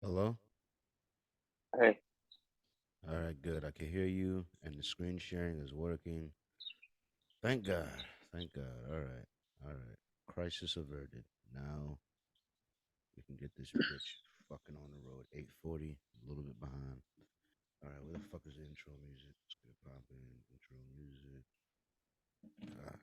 Hello? Hey, All right, good. I can hear you, and the screen sharing is working. Thank God. Thank God. All right. All right. Crisis averted. Now we can get this bitch fucking on the road. 8:40, a little bit behind. All right, where the fuck is the intro music? Let's get it popping. Intro music. Ah.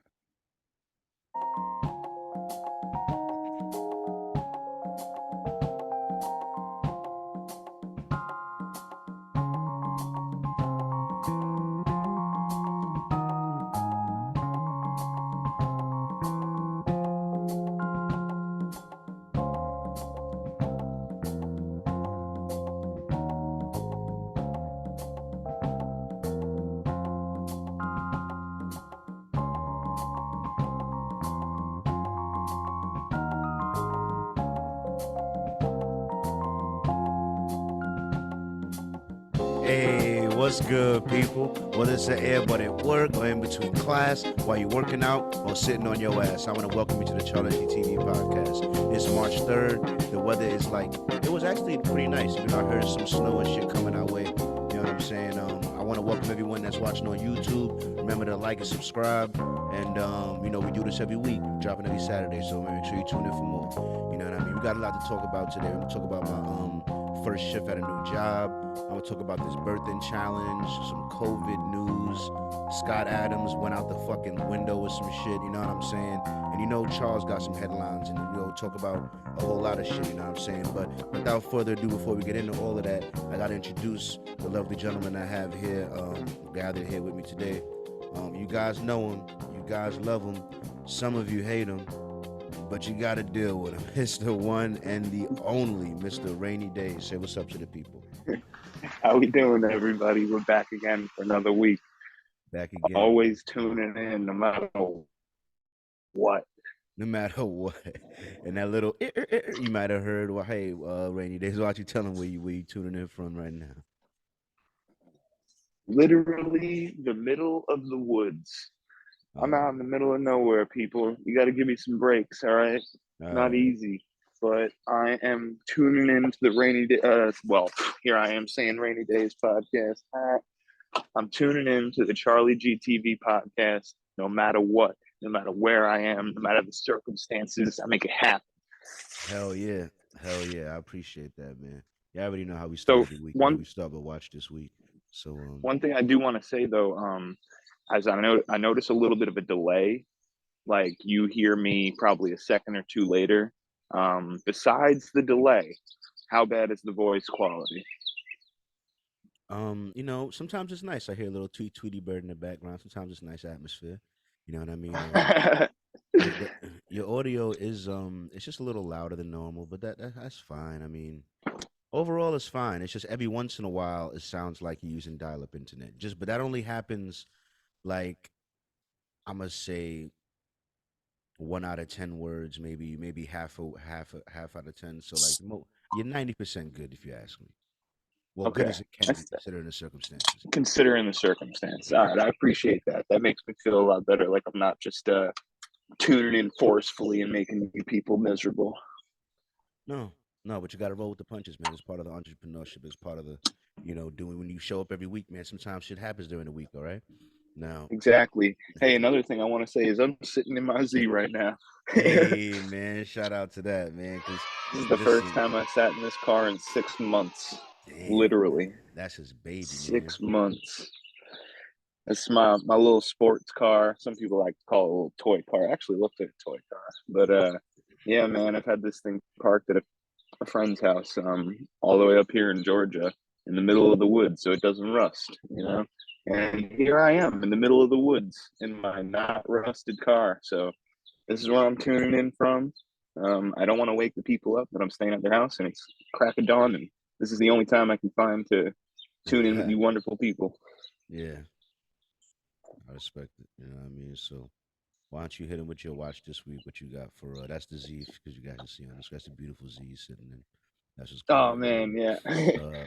Hey, what's good, people? Whether it's an earbud at work or in between class, while you're working out or sitting on your ass, I want to welcome you to the CharlieGtv Podcast. It's March 3rd. The weather is like, it was actually pretty nice. You know, I heard some snow and shit coming our way. You know what I'm saying? I want to welcome everyone that's watching on YouTube. Remember to like and subscribe. And, we do this every week, dropping every Saturday. So make sure you tune in for more. You know what I mean? We got a lot to talk about today. We're going to talk about my first shift at a new job. I'm gonna talk about this birthing challenge, some COVID news. Scott Adams went out the fucking window with some shit, you know what I'm saying? And Charles got some headlines, and we'll talk about a whole lot of shit, you know what I'm saying? But without further ado, before we get into all of that, I gotta introduce the lovely gentleman I have here, gathered here with me today. You guys know him, you guys love him, some of you hate him, but you gotta deal with him. It's the one and the only Mr. Rainy Days. Say what's up to the people. how we doing, everybody? We're back again for another week. Back again. Always tuning in, no matter what. No matter what. And that little you might have heard, well, hey, Rainy Days, why don't you tell them where you tuning in from right now? Literally the middle of the woods. I'm Oh, out in the middle of nowhere, people. You got to give me some breaks, all right? all Not right. easy, but I am tuning into the rainy day. Here I am saying Rainy Days podcast. I'm tuning in to the Charlie GTV podcast no matter what, no matter where I am, no matter the circumstances. I make it happen. Hell yeah. Hell yeah. I appreciate that, man. You already know how we start So every week. We start with watch this week. So one thing I do want to say though, as I notice a little bit of a delay. Like you hear me probably a second or two later. Besides the delay, how bad is the voice quality? sometimes it's nice. I hear a little Tweety bird in the background. Sometimes it's nice atmosphere. You know what I mean? Your audio is it's just a little louder than normal, but that's fine. I mean, overall it's fine. It's just every once in a while it sounds like you're using dial-up internet. But that only happens like I must say 1 out of 10 words, maybe half out of 10. So like you're 90% good if you ask me. Well, good Okay, as it can be that's considering the circumstances. considering the circumstance. All right, I appreciate that. That makes me feel a lot better. Like I'm not just tuning in forcefully and making you people miserable. No, no, but you got to roll with the punches, man. It's part of the entrepreneurship. It's part of the, doing when you show up every week, man. Sometimes shit happens during the week. All right. Now, Exactly. Hey, another thing I want to say is I'm sitting in my Z right now. This hey, man, shout out to that, man. Because is the first listen, time I sat in this car in 6 months. damn, Literally, that's his baby, man. 6 months. It's my little sports car. Some people like to call it a little toy car. It actually looks like a toy car. But yeah, man, I've had this thing parked at a friend's house, all the way up here in Georgia, in the middle of the woods, so it doesn't rust, you know. And here I am in the middle of the woods in my not rusted car. So this is where I'm tuning in from. I don't want to wake the people up, but I'm staying at their house, and it's crack of dawn, and this is the only time I can find to tune in with you wonderful people. Yeah, I respect it. You know what I mean? So why don't you hit him with your watch this week? What you got for that's the Z because you guys can see on this. That's a beautiful Z sitting in. That's what's Oh called man, yeah.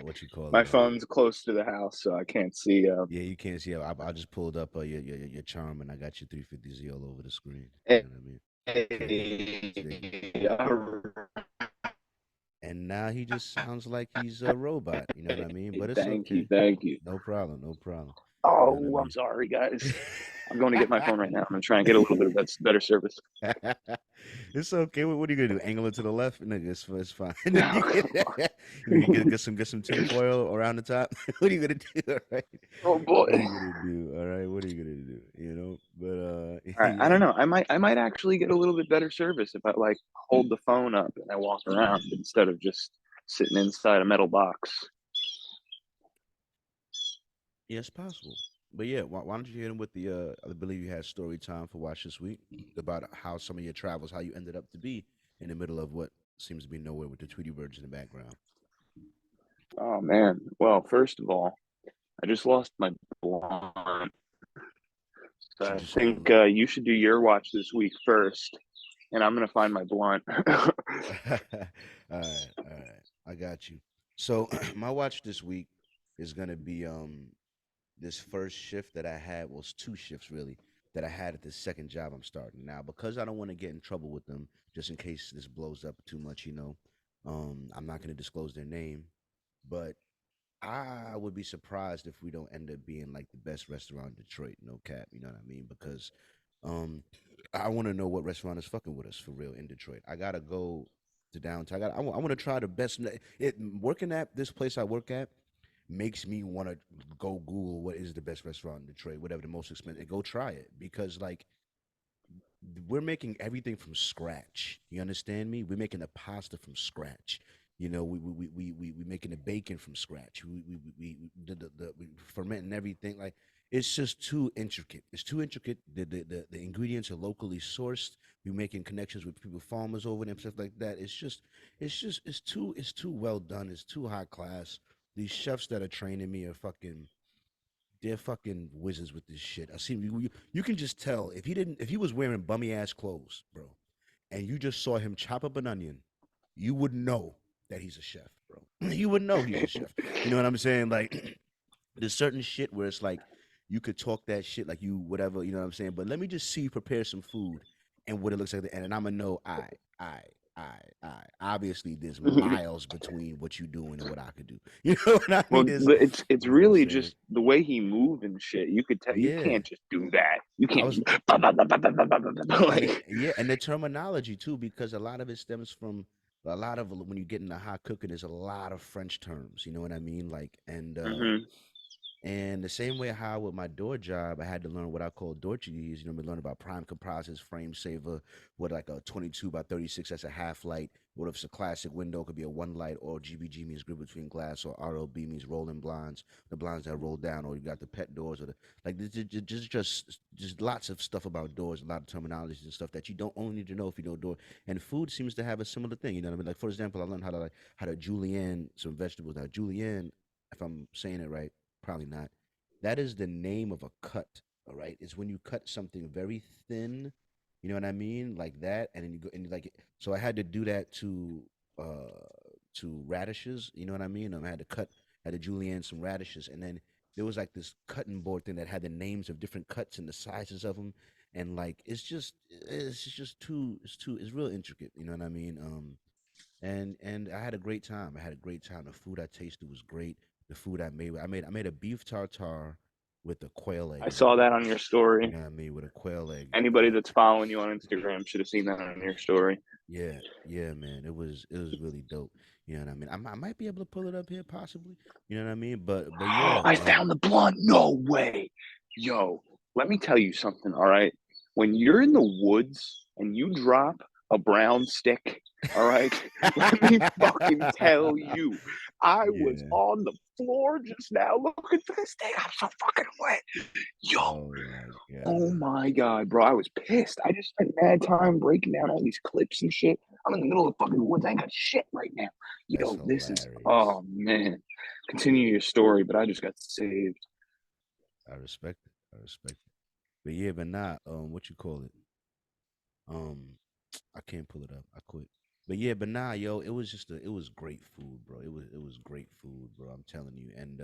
what you call My it phone's close to the house, so I can't see. yeah, you can't see. I just pulled up your charm and I got your 350Z all over the screen. You Hey, know what I mean? So, so, all and now he just sounds like he's a robot. You know what I mean? But it's Thank you, okay. thank you. No problem. No problem. You know what I Oh, I'm mean? sorry, guys. I'm going to get my phone right now. I'm going to try and get a little bit of better service. It's okay. What are you gonna do? Angle it to the left, nigga. It's fine. No, you come can on. get some tinfoil around the top. What are you gonna do? All right. Oh boy. What are you gonna do? All right. What are you gonna do? You know. But All right, I yeah. don't know. I might actually get a little bit better service if I like hold the phone up and I walk around instead of just sitting inside a metal box. Yeah, it's possible. But yeah, why don't you hit him with the I believe you had story time for watch this week about how some of your travels, how you ended up to be in the middle of what seems to be nowhere with the Tweety birds in the background. Oh man. Well, first of all, I just lost my blonde. So You I just think you you should do your watch this week first, and I'm gonna find my blunt. all right, all right. I got you. So my watch this week is gonna be this first shift that I had was two shifts really that I had at the second job I'm starting now because I don't want to get in trouble with them just in case this blows up too much. I'm not gonna disclose their name, but I would be surprised if we don't end up being like the best restaurant in Detroit. No cap, you know what I mean? Because um, I want to know what restaurant is fucking with us for real in Detroit. I gotta go to downtown. I want to try the best. Working at this place I work at makes me want to go Google what is the best restaurant in Detroit, whatever the most expensive, and go try it because like we're making everything from scratch. You understand me? We're making the pasta from scratch. We making the bacon from scratch. We fermenting everything. Like it's just too intricate. It's too intricate. The ingredients are locally sourced. We're making connections with people, farmers over there, and stuff like that. It's too well done. It's too high class. These chefs that are training me are fucking they're fucking wizards with this shit. I see you can just tell if he was wearing bummy ass clothes, bro, and you just saw him chop up an onion, you would know that he's a chef, bro. You would know he's a chef. You know what I'm saying? Like there's certain shit where it's like you could talk that shit like you whatever, you know what I'm saying? But let me just see you prepare some food and what it looks like at the end, and I'm gonna know I I. Obviously, there's miles between what you doing and what I could do. You know what I mean? Well, There's, it's you know what I'm really saying? just the way he moved and shit. You could tell you Yeah. can't just do that. You I can't was just like. and the terminology too, because a lot of it stems from a lot of when you get into hot cooking, there's a lot of French terms. You know what I mean? Like Hmm. and the same way how with my door job, I had to learn what I call door GDs. We learn about prime composites, frame saver, what like a 22 by 36, that's a half light. What if it's a classic window, it could be a one light, or GBG means grid between glass, or RLB means rolling blinds, the blinds that roll down, or you got the pet doors, or the like. Just lots of stuff about doors, a lot of terminologies and stuff that you don't only need to know if you know door. And food seems to have a similar thing. You know what I mean? Like for example, I learned how to julienne some vegetables. Now julienne, if I'm saying it right, probably not. That is the name of a cut. All right, it's when you cut something very thin. You know what I mean, like that, and then you go and you like it. So I had to do that uh to radishes. You know what I mean? I had to cut, had to julienne some radishes, and then there was like this cutting board thing that had the names of different cuts and the sizes of them, and like it's real intricate. You know what I mean? And I had a great time. I had a great time. The food I tasted was great. The food I made a beef tartare with a quail egg I in it, saw bro. that on your You story. know what I mean? With a quail egg. Anybody that's following you on Instagram should have seen that on your story. Yeah, yeah, man. It was really dope. You know what I mean? I might be able to pull it up here possibly. You know what I mean? But yeah, I found the blunt. No way. Yo, let me tell you something, all right? When you're in the woods and you drop a brown stick, all right? Let me fucking tell you. I was yeah. on the floor just now looking for this thing. I'm so fucking wet. Yo, Oh my oh god. my God, bro. I was pissed. I just spent mad time breaking down all these clips and shit. I'm in the middle of the fucking woods. I ain't got shit right now. That's Yo, this is, hilarious. oh man. Continue your story, but I just got saved. I respect it. I respect it. But yeah, but not what you call it? Um, I can't pull it up. I quit. But yeah, but nah, yo, it was great food, bro. It was great food, bro. I'm telling you. And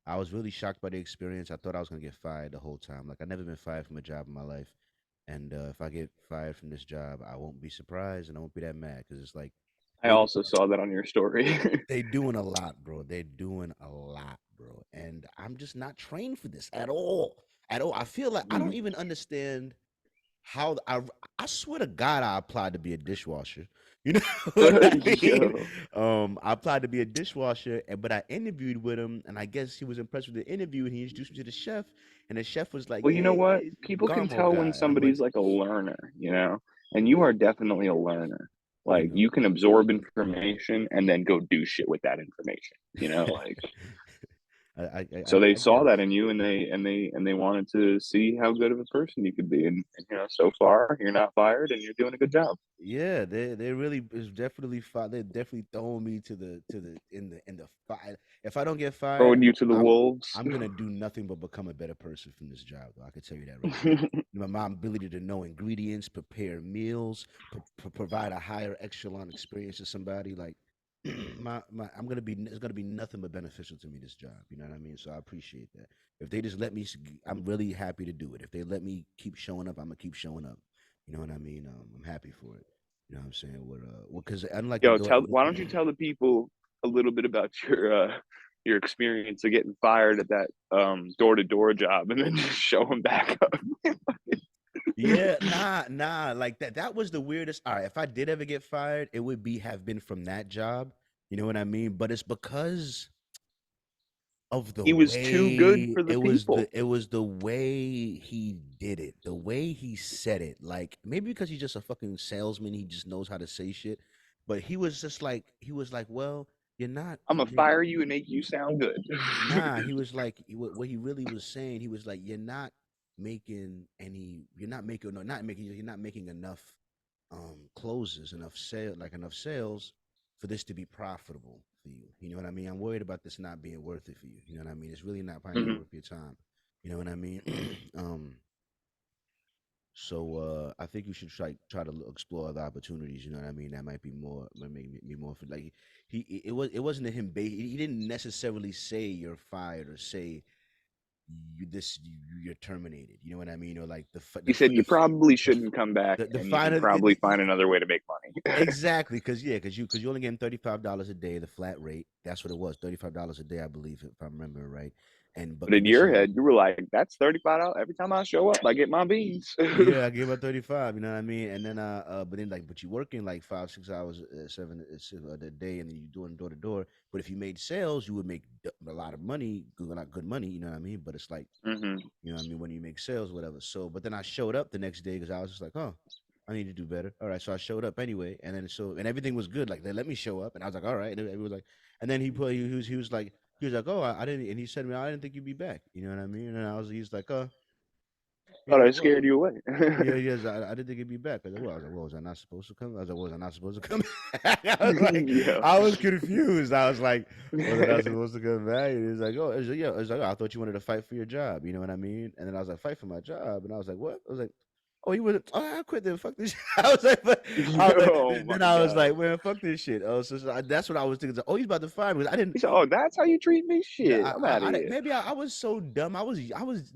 I was really shocked by the experience. I thought I was gonna get fired the whole time. Like I never been fired from a job in my life. And if I get fired from this job, I won't be surprised and I won't be that mad because it's like I also saw that on your story. They doing a lot, bro. They're doing a lot, bro. And I'm just not trained for this at all. At all. I feel like I don't even understand how I swear to God I applied to be a dishwasher. You know what I mean? Yo. I applied to be a dishwasher, but I interviewed with him, and I guess he was impressed with the interview, and he introduced me to the chef, and the chef was like, Well, you "Yeah, know yeah, what? he's a People can Garmo tell when guy," and I'm like, somebody's like a learner, and you are definitely a learner. you Like know. you can absorb information and then go do shit with that information. Like so they I saw guess. that in you and they wanted to see how good of a person you could be. And so far you're not fired and you're doing a good job. Yeah, they really is definitely they're definitely throwing me to the in the fire. If I don't get fired, Throwing you to the wolves. I'm gonna do nothing but become a better person from this job. Though I can tell you that right now. My ability to know ingredients, prepare meals, provide a higher echelon experience to somebody like I'm gonna be it's gonna be nothing but beneficial to me this job. You know what I mean? So I appreciate that. If they just let me, I'm really happy to do it. If they let me keep showing up, I'm gonna keep showing up. You know what I mean? I'm happy for it. You know what I'm saying? What well, because unlike the Yo, door, why don't you tell the people a little bit about your experience of getting fired at that door to door job and then just show them back up. yeah, nah, like that was the weirdest. All right, if I did ever get fired, it would be have been from that job. You know what I mean? But it's because of the He was too good way for the people. it was the way he did it, the way he said it. Like maybe because he's just a fucking salesman, he just knows how to say shit. But he was just like he was like, well, you're not. I'm gonna fire you and make you sound good. Nah, he was like what he really was saying. He was like, you're not making no, not making, you're not making enough closes, enough sales for this to be profitable for you. You know what I mean? I'm worried about this not being worth it for you. You know what I mean? It's really not probably not Mhm. worth your time. You know what I mean? um, I think you should try to explore other opportunities. You know what I mean? That might be more, might make me more for like it wasn't a him. He didn't necessarily say you're fired or say you're terminated. You know what I mean? Or like He said you probably shouldn't come back the and you can final probably find another way to make money. exactly because you're only getting $35 a day, the flat rate. That's what it was, $35 a day, I believe, if I remember right. And but But in your commission. head, you were like, that's $35 every time I show up, I get my beans. Yeah, I gave her 35. You know what I mean? And then but then but you working like 5 6 hours, a day, and then you doing door to door. But if you made sales, you would make a lot of money, good money. You know what I mean? But it's like Hmm. you know what I mean, when you make sales, whatever. So, but then I showed up the next day because I was just like, oh, I need to do better. All right, so I showed up anyway, and then and everything was good. Like they let me show up, and I was like, all right. And everyone was like, and then he was like, oh, I didn't, and he said to me, I didn't think you'd be back. You know what I mean? And he's like, he's Thought I like, well, scared you away. yeah, yes, I didn't think he'd be back. I was like, well, was I not supposed to come? I was like, was I not supposed to come? I was like, Yeah. I was confused. I was like, was I not supposed to come back? And he's like, oh, yeah. I was like, oh, I thought you wanted to fight for your job. You know what I mean? And then I was like, fight for my job. And I was like, what? I was like, oh, you wasn't. Oh, I quit then. Fuck this shit. I was like, Oh then my I was god. like, man, fuck this shit. Oh, that's what I was thinking. Oh, he's about to fire me. 'Cause I didn't. He said, "Oh, that's how you treat me? Yeah, Shit, I'm out of here." maybe I was so dumb. I was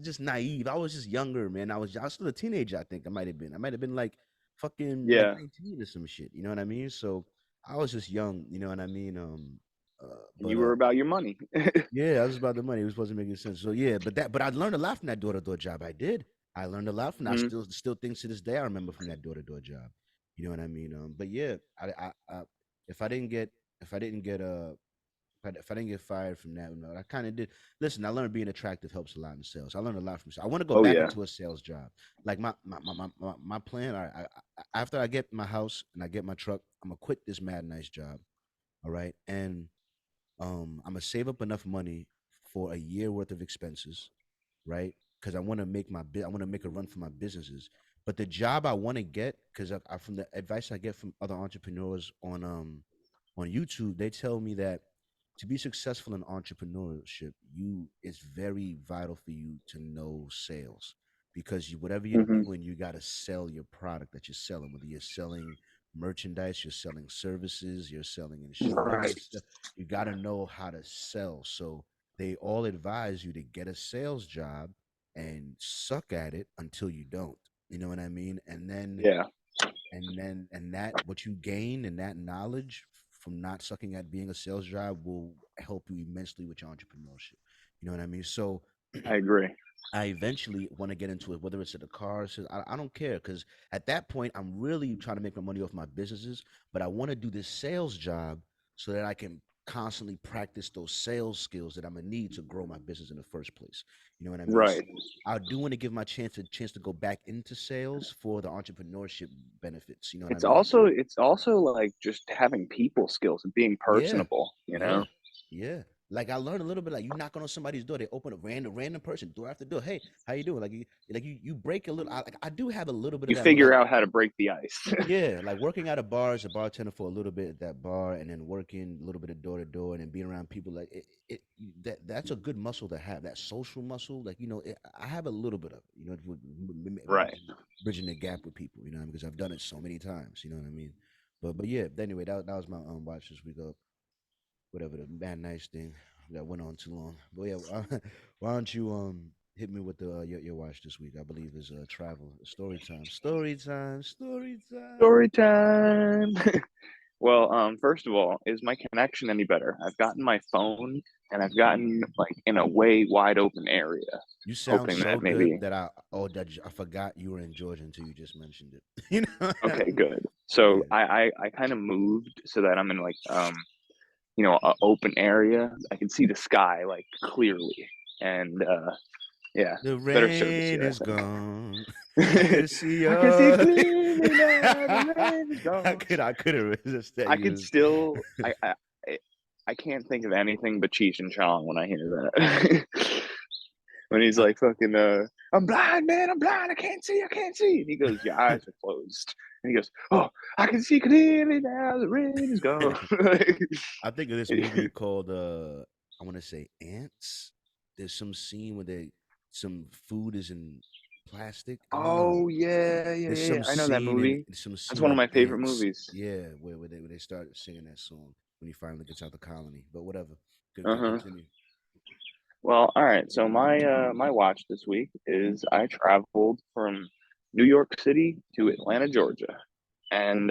just naive. I was just younger, man. I was still a teenager. I think I might have been. I might have been like fucking like Yeah, 19 or some shit. You know what I mean? So I was just young. You know what I mean? and you were about your money. Yeah, I was about the money. It was supposed to make sense. So yeah, but I learned a lot from that door to door job. I did. I learned a lot from. I Mhm. still things to this day I remember from that door to door job. You know what I mean? But yeah, if I didn't get if I didn't get if I didn't get fired from that, I kind of did. Listen, I learned being attractive helps a lot in sales. I learned a lot from sales. I want to go Oh back yeah. into a sales job. Like my plan. All right, after I get my house and I get my truck, I'm gonna quit this mad nice job. All right, and I'm gonna save up enough money for a year worth of expenses, right? Because I want to I want to make a run for my businesses. But the job I want to get, because from the advice I get from other entrepreneurs on YouTube, they tell me that to be successful in entrepreneurship, it's very vital for you to know sales because whatever you're Hmm. doing, you got to sell your product that you're selling. Whether you're selling merchandise, you're selling services, you're selling insurance, whatever Right. you got to know how to sell. So they all advise you to get a sales job and suck at it until you don't. You know what I mean? Yeah. And that what you gain and that knowledge from not sucking at being a sales job will help you immensely with your entrepreneurship. You know what I mean? So I agree. I eventually want to get into it, whether it's at the cars. I don't care because at that point, I'm really trying to make my money off my businesses, but I want to do this sales job so that I can constantly practice those sales skills that I'm gonna need to grow my business in the first place. You know what I mean? Right. So I do want to give my chance to go back into sales for the entrepreneurship benefits. You know what I mean? It's also like just having people skills and being Yeah, personable, you yeah, know? yeah. Like I learned a little bit. Like you knock on somebody's door, they open a random person door after door. Hey, how you doing? You break a little. I do have a little bit of You that, but figure like out how to break the ice. yeah, like working at a bar as a bartender for a little bit at that bar, and then working a little bit of door to door, and then being around people like that's a good muscle to have. That social muscle, like I have a little bit of it. Right. Bridging the gap with people. You know, because I've done it so many times. You know what I mean? But yeah. Anyway, that was my watch this week up. Whatever the bad nice thing that went on too long. But yeah, why don't you hit me with the your watch this week? I believe is travel story time. Story time. Story time. Story time. Well, first of all, is my connection any better? I've gotten my phone and I've gotten like in a way wide open area, You sound hoping so that maybe. good that I forgot you were in Georgia until you just mentioned it. You know? Okay, good. So Yeah. I kind of moved so that I'm in like an open area. I can see the sky like clearly, and yeah, The better service rain here, is gone. I I think. could see I can see your. clearly now. The rain is gone. I couldn't resist that. I You could was. still. I can't think of anything but Cheech and Chong when I hear that. When he's I, like fucking I'm blind, man, I'm blind, I can't see, I can't see. And he goes, your eyes are closed. And he goes, oh, I can see clearly now, the rain is gone. I think of this movie called I want to say Ants. There's some scene where some food is in plastic. I don't know. Oh yeah, yeah, There's yeah. I know that movie. some That's scene one of in my favorite Ants. movies. Yeah, where they start singing that song when he finally gets out the colony. But whatever. Good Uh-huh. continue. Well, all right. So my watch this week is I traveled from New York City to Atlanta, Georgia. And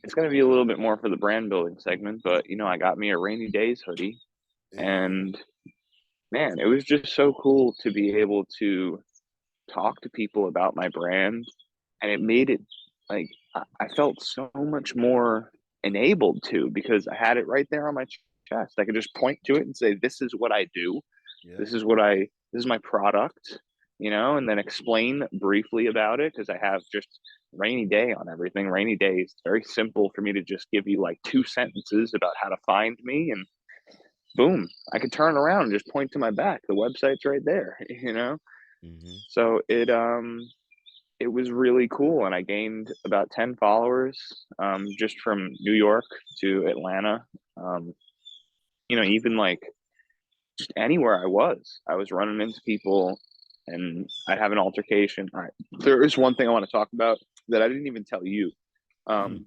it's gonna be a little bit more for the brand building segment, but I got me a Rainy Days hoodie, Hey. and man, it was just so cool to be able to talk to people about my brand, and it made it like I felt so much more enabled to, because I had it right there on my chest. I could just point to it and say, "This is what I do. Yeah. This is my product," and then explain briefly about it, because I have just Rainy Day on everything. Rainy Days. It's very simple for me to just give you like two sentences about how to find me, and boom, I could turn around and just point to my back. The website's right there, Mm-hmm. So it was really cool, and I gained about 10 followers just from New York to Atlanta. Um, even like just anywhere I was running into people, and I'd have an altercation. All right, there is one thing I want to talk about that I didn't even tell you. Um,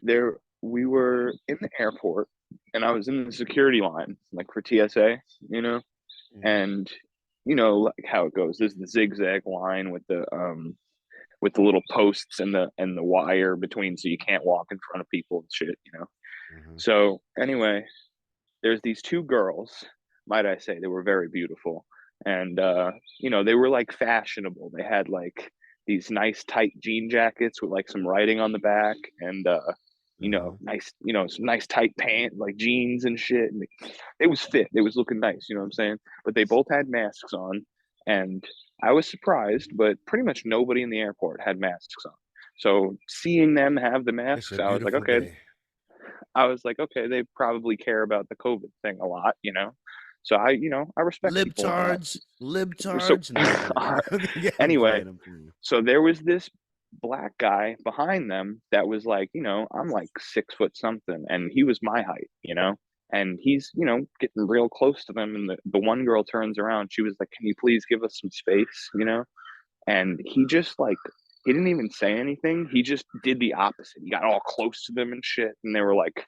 there we were in the airport, and I was in the security line, like for TSA, Mm-hmm. and like how it goes. There's the zigzag line with the little posts and the wire between, so you can't walk in front of people and shit. Mm-hmm. So anyway, there's these two girls, might I say. They were very beautiful, and they were like fashionable. They had like these nice tight jean jackets with like some writing on the back, and Uh-huh. nice, some nice tight pant, like jeans and shit. And it was fit. It was looking nice. You know what I'm saying? But they both had masks on, and I was surprised, but pretty much nobody in the airport had masks on. So seeing them have the It's masks, a beautiful day. I was like, okay, they probably care about the COVID thing a lot. So I respect people like that. So Libtards. No, I'm playing. Yeah, I'm anyway, playing. I'm playing. so there was this black guy behind them that was like, I'm like 6 foot something, and he was my height. And he's, getting real close to them. And the one girl turns around. She was like, can you please give us some space? And he just like, he didn't even say anything. He just did the opposite. He got all close to them and shit. And they were like,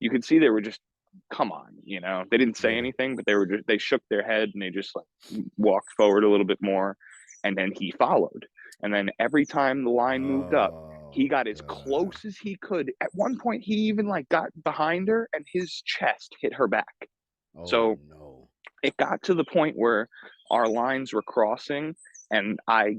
you could see they were just, come on. They didn't say Yeah. anything, but they shook their head, and they just like walked forward a little bit more. And then he followed. And then every time the line moved up, He Oh got as God. close as he could. At one point, he even like got behind her, and his chest hit her back. Oh So no. it got to the point where our lines were crossing, and I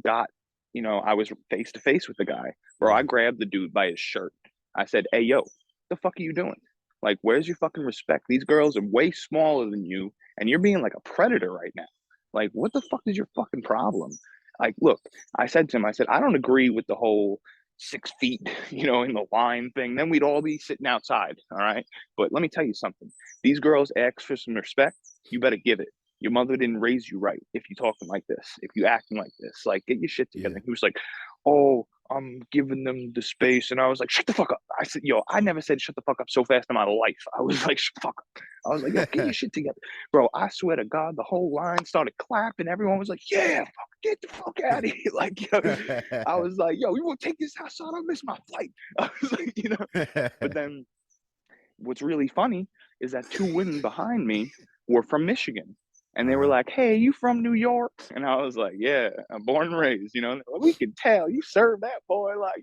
was face to face with the guy. Bro, I Yeah. grabbed the dude by his shirt. I said, "Hey, yo, the fuck are you doing? Like, where's your fucking respect? These girls are way smaller than you, and you're being like a predator right now. Like, what the fuck is your fucking problem?" Like, look, I said to him, I said, I don't agree with the whole 6 feet, in the line thing. Then we'd all be sitting outside. All right. But let me tell you something. These girls ask for some respect. You better give it. Your mother didn't raise you right if you talking like this, if you acting like this. Like, get your shit together. Yeah. And he was like, "Oh, I'm giving them the space." And I was like, "Shut the fuck up." I said, "Yo, I never said shut the fuck up so fast in my life." I was like, "Shut the fuck up." I was like, "Yo, get your shit together." Bro, I swear to God, the whole line started clapping. Everyone was like, "Yeah, fuck, get the fuck out of here." Like, yo, I was like, "Yo, you want to take this outside? I miss my flight." I was like. But then what's really funny is that two women behind me were from Michigan. And they were Uh-huh. like, "Hey, you from New York?" And I was like, "Yeah, I'm born and raised." And they're like, "We can tell you served that boy. Like,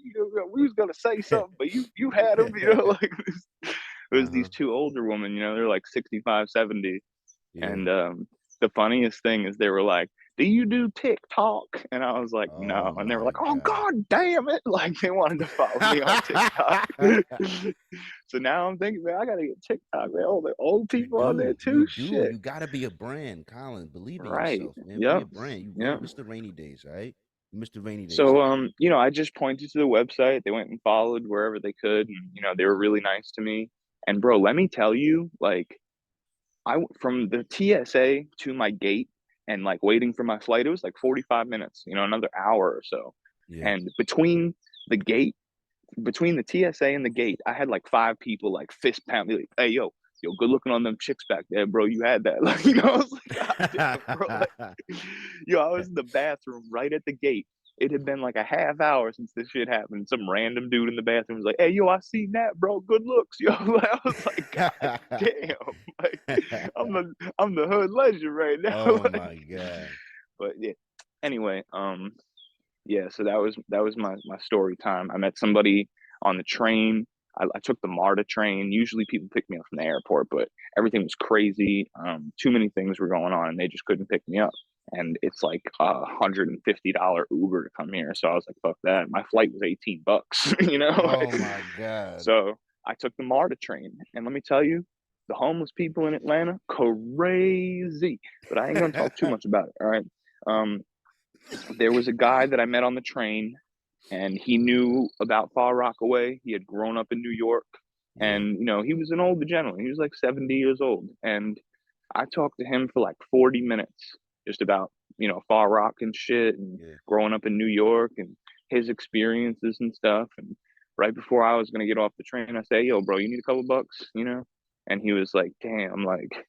we was gonna say something, but you had him." Like it was Uh-huh. these two older women. They're like 65, 70. Yeah. And the funniest thing is they were like, "Do you do TikTok?" And I was like, "No." Oh And they were my like, "Oh God. God damn it!" Like they wanted to follow me on TikTok. So now I'm thinking, man, I gotta get TikTok, man. All the old You people on there do. You too. do. Shit. You gotta be a brand, Colin. Believe in Right. yourself, man. Be Yep. a brand. You Yep. Mr. Rainy Days, all right? Mr. Rainy Days So here. I just pointed to the website. They went and followed wherever they could, and they were really nice to me. And bro, let me tell you, like from the TSA to my gate and like waiting for my flight, it was like 45 minutes, another hour or so. Yeah. And the gate, between the TSA and the gate, I had like five people like fist pounding, like, "Hey, yo, good looking on them chicks back there, bro. You had that." Like, I was like, "God damn, bro." Like, I was in the bathroom right at the gate. It had been like a half hour since this shit happened. Some random dude in the bathroom was like, "Hey, yo, I seen that, bro. Good looks, yo." I was like, "God damn." Like, I'm the hood legend right now. Oh Like, my God. but yeah. Anyway, yeah, so that was my story time. I met somebody on the train. I took the MARTA train. Usually people pick me up from the airport, but everything was crazy. Too many things were going on, and they just couldn't pick me up. And it's like $150 Uber to come here. So I was like, "Fuck that." My flight was $18, Oh my God. So I took the MARTA train, and let me tell you, the homeless people in Atlanta, crazy. But I ain't gonna talk too much about it. All right. Um, there was a guy that I met on the train, and he knew about Far Rockaway. He had grown up in New York, Yeah. and he was an older gentleman. He was like 70 years old, and I talked to him for like 40 minutes just about Far Rock and shit, and Yeah. growing up in New York and his experiences and stuff. And right before I was gonna get off the train, I said, "Yo, bro, you need a couple bucks?" And he was like, "Damn, like."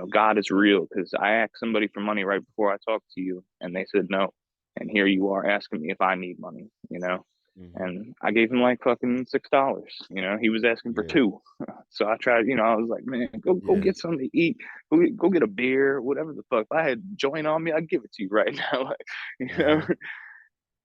God is real, because I asked somebody for money right before I talked to you, and they said no. And here you are asking me if I need money. Hmm. And I gave him like fucking $6. He was asking for Yeah. two. So I tried, I was like, "Man, go Yeah. get something to eat. Go get a beer, whatever the fuck. If I had joint on me, I'd give it to you right now." Like, you know. Uh-huh.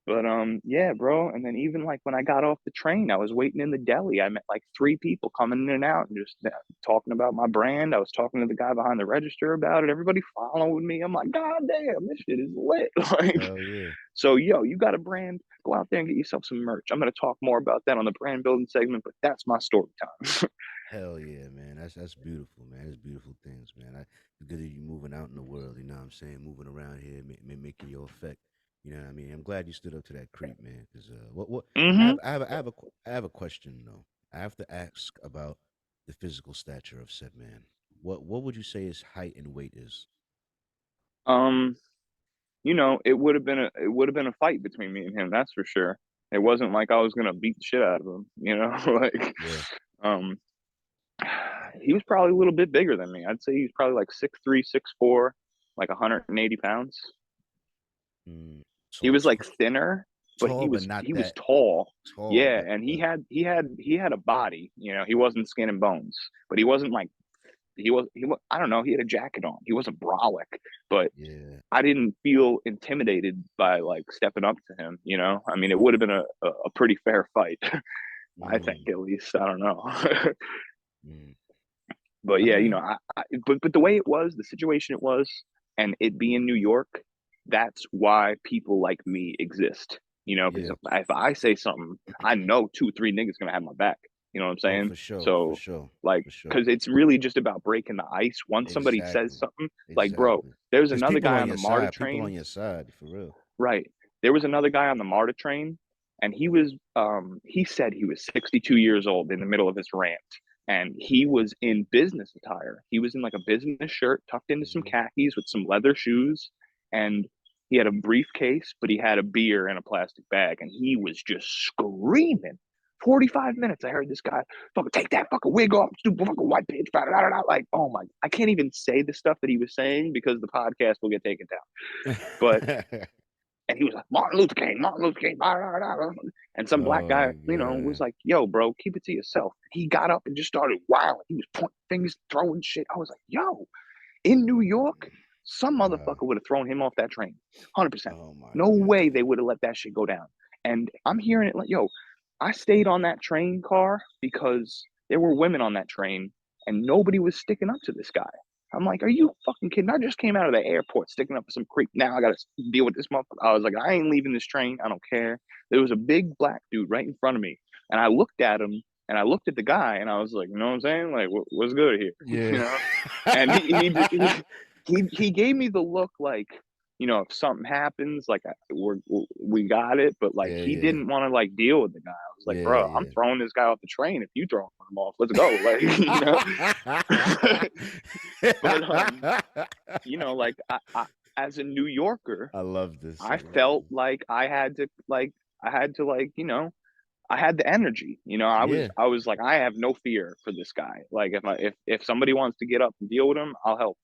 But yeah, bro. And then even like when I got off the train, I was waiting in the deli. I met like three people coming in and out and just talking about my brand. I was talking to the guy behind the register about it. Everybody following me. I'm like, "God damn, this shit is lit." Like, Hell yeah. so yo, you got a brand? Go out there and get yourself some merch. I'm gonna talk more about that on the brand building segment, but that's my story time. Hell yeah, man. That's beautiful, man. That's beautiful things, man. It's good that you moving out in the world, you know what I'm saying? Moving around here, making your effect. You know what I mean? I'm glad you stood up to that creep, man. Because what Hmm. I have a question though. I have to ask about the physical stature of said man. What would you say his height and weight is? Um, it would have been a fight between me and him, that's for sure. It wasn't like I was gonna beat the shit out of him. Like, Yeah. um, he was probably a little bit bigger than me. I'd say he was probably like 6'3", 6'4", like 180 pounds. Mm, He so was like thinner, but he tall, but was not he was that tall. tall, Yeah, but and he had a body. He wasn't skin and bones, but he wasn't like he was I don't know, he had a jacket on. He wasn't brolic, but Yeah. I didn't feel intimidated by like stepping up to him, you know? I mean, it would have Mm, been a pretty fair fight, I think mm, at least. I don't know. mm. But All yeah, right. but the way it was, the situation it was, and it being New York, that's why people like me exist. You know, because Yeah. if I say something, I know 2, 3 niggas gonna have my back. You know what I'm Oh, saying? for sure. For So sure. like, For sure. because it's really just about breaking the ice. Once somebody says Exactly. something, like, bro, Exactly. there's There's another people guy on on the your MARTA side. People on train. your side, for real. Right. There was another guy on the MARTA train, and he said he was 62 years old in the middle of his rant. And he was in business attire. He was in like a business shirt, tucked into some Hmm. khakis with some leather shoes, and he had a briefcase, but he had a beer in a plastic bag, and he was just screaming. 45 minutes. I heard this guy fucking take that fucking wig off, stupid fucking white bitch. Blah, blah, blah, blah. Like, oh my, I can't even say the stuff that he was saying because the podcast will get taken down. But and he was like, Martin Luther King, blah, blah, blah, blah. And some black Oh guy, my was god. like, yo, bro, keep it to yourself. He got up and just started wilding. He was pointing fingers, throwing shit. I was like, yo, in New York, some Wow. motherfucker would have thrown him off that train. 100%. Oh my No way god. they would have let that shit go down. And I'm hearing it like, yo, I stayed on that train car because there were women on that train and nobody was sticking up to this guy. I'm like, are you fucking kidding? I just came out of the airport sticking up for some creep. Now I got to deal with this motherfucker. I was like, I ain't leaving this train. I don't care. There was a big black dude right in front of me. And I looked at him and I looked at the guy and I was like, you know what I'm saying? Like, what's good here? Yeah. And he gave me the look like, if something happens, like we got it, but like Yeah, he yeah. didn't want to like deal with the guy. I was like, Yeah, bro, I'm yeah. throwing this guy off the train if you throw him off. Let's go, like but like as a New Yorker, I love this. I I love felt this. like I had to like I had the energy. Yeah. I was like, I have no fear for this guy. Like if somebody wants to get up and deal with him, I'll help.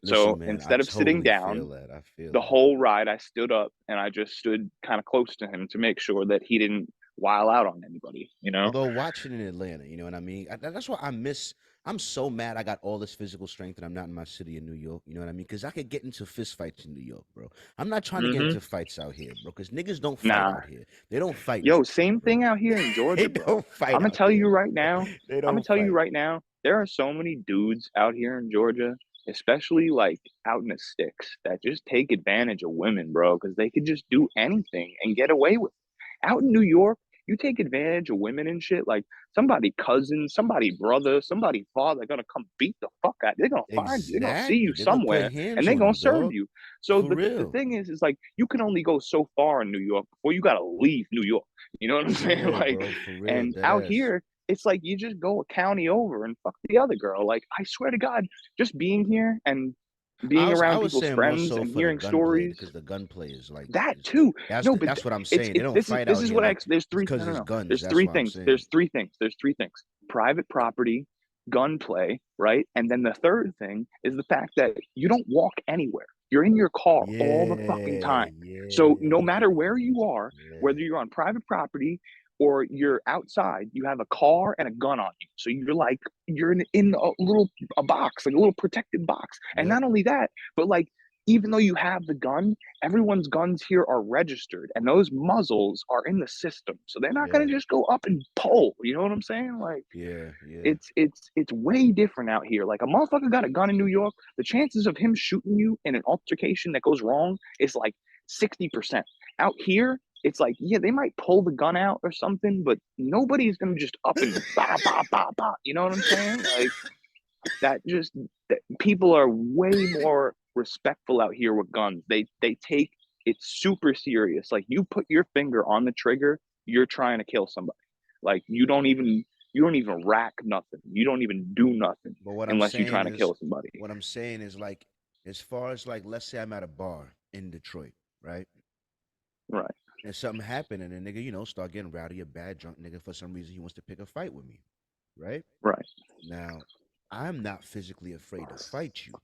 Listen, So man, I instead of sitting totally feel down that. I feel the that. whole ride, I stood up and I just stood kind of close to him to make sure that he didn't while out on anybody. Although watching in Atlanta, you know what I mean? That's why I miss. I'm so mad I got all this physical strength and I'm not in my city in New York. You know what I mean? Because I could get into fist fights in New York, bro. I'm not trying to get Mm-hmm. into fights out here, bro. Because niggas don't fight Nah, out here. They don't fight in yo, Georgia, same bro. thing out here in They Georgia, bro. don't fight I'm gonna out tell there, you bro. right now. They I'm gonna don't tell you fight. right now. There are so many dudes out here in Georgia, especially like out in the sticks, that just take advantage of women, bro, because they could just do anything and get away with it. Out in New York, you take advantage of women and shit. Like somebody cousin, somebody brother, somebody father gonna come beat the fuck out. They're gonna find you. They're gonna see you Exactly. They're gonna put somewhere, and hands they're on gonna you, serve dog. you. So, For but the real. thing is like you can only go so far in New York before you gotta leave New York. You know what I'm For saying? real, Like, bro. For real. and Dead out ass. here, it's like you just go a county over and fuck the other girl. Like, I swear to God, just being here and I being was I around was people's saying more friends so and for the hearing gunplay stories, because the gunplay is like that too. No, but that's what I'm it's saying. They it's don't fight this out is here what like there's it's three because no no it's no guns. there's That's three what I'm things. saying. There's 3 things. Private property, gunplay, right? And then the third thing is the fact that you don't walk anywhere. You're in your car all the fucking Yeah, time. So no yeah, matter where you are, yeah, whether you're on private property or you're outside, you have a car and a gun on you. So you're like you're in a box, like a little protected box. And yep, not only that, but like even though you have the gun, everyone's guns here are registered and those muzzles are in the system. So they're not yeah, gonna just go up and pull. You know what I'm saying? Like yeah, yeah, it's way different out here. Like a motherfucker got a gun in New York, the chances of him shooting you in an altercation that goes wrong is like 60%. Out here, it's like, yeah, they might pull the gun out or something, but nobody's gonna just up and bah, bah, bah, bah. You know what I'm saying? Like that people are way more respectful out here with guns. They take it super serious. Like you put your finger on the trigger, you're trying to kill somebody. Like you don't even rack nothing. You don't even do nothing But what I'm unless you're saying trying to is, kill somebody. like, as far as like, let's say I'm at a bar in Detroit, right? Right. And something happened, and the nigga, start getting rowdy, a bad drunk nigga. For some reason, he wants to pick a fight with me, right? Right. Now, I'm not physically afraid to fight you.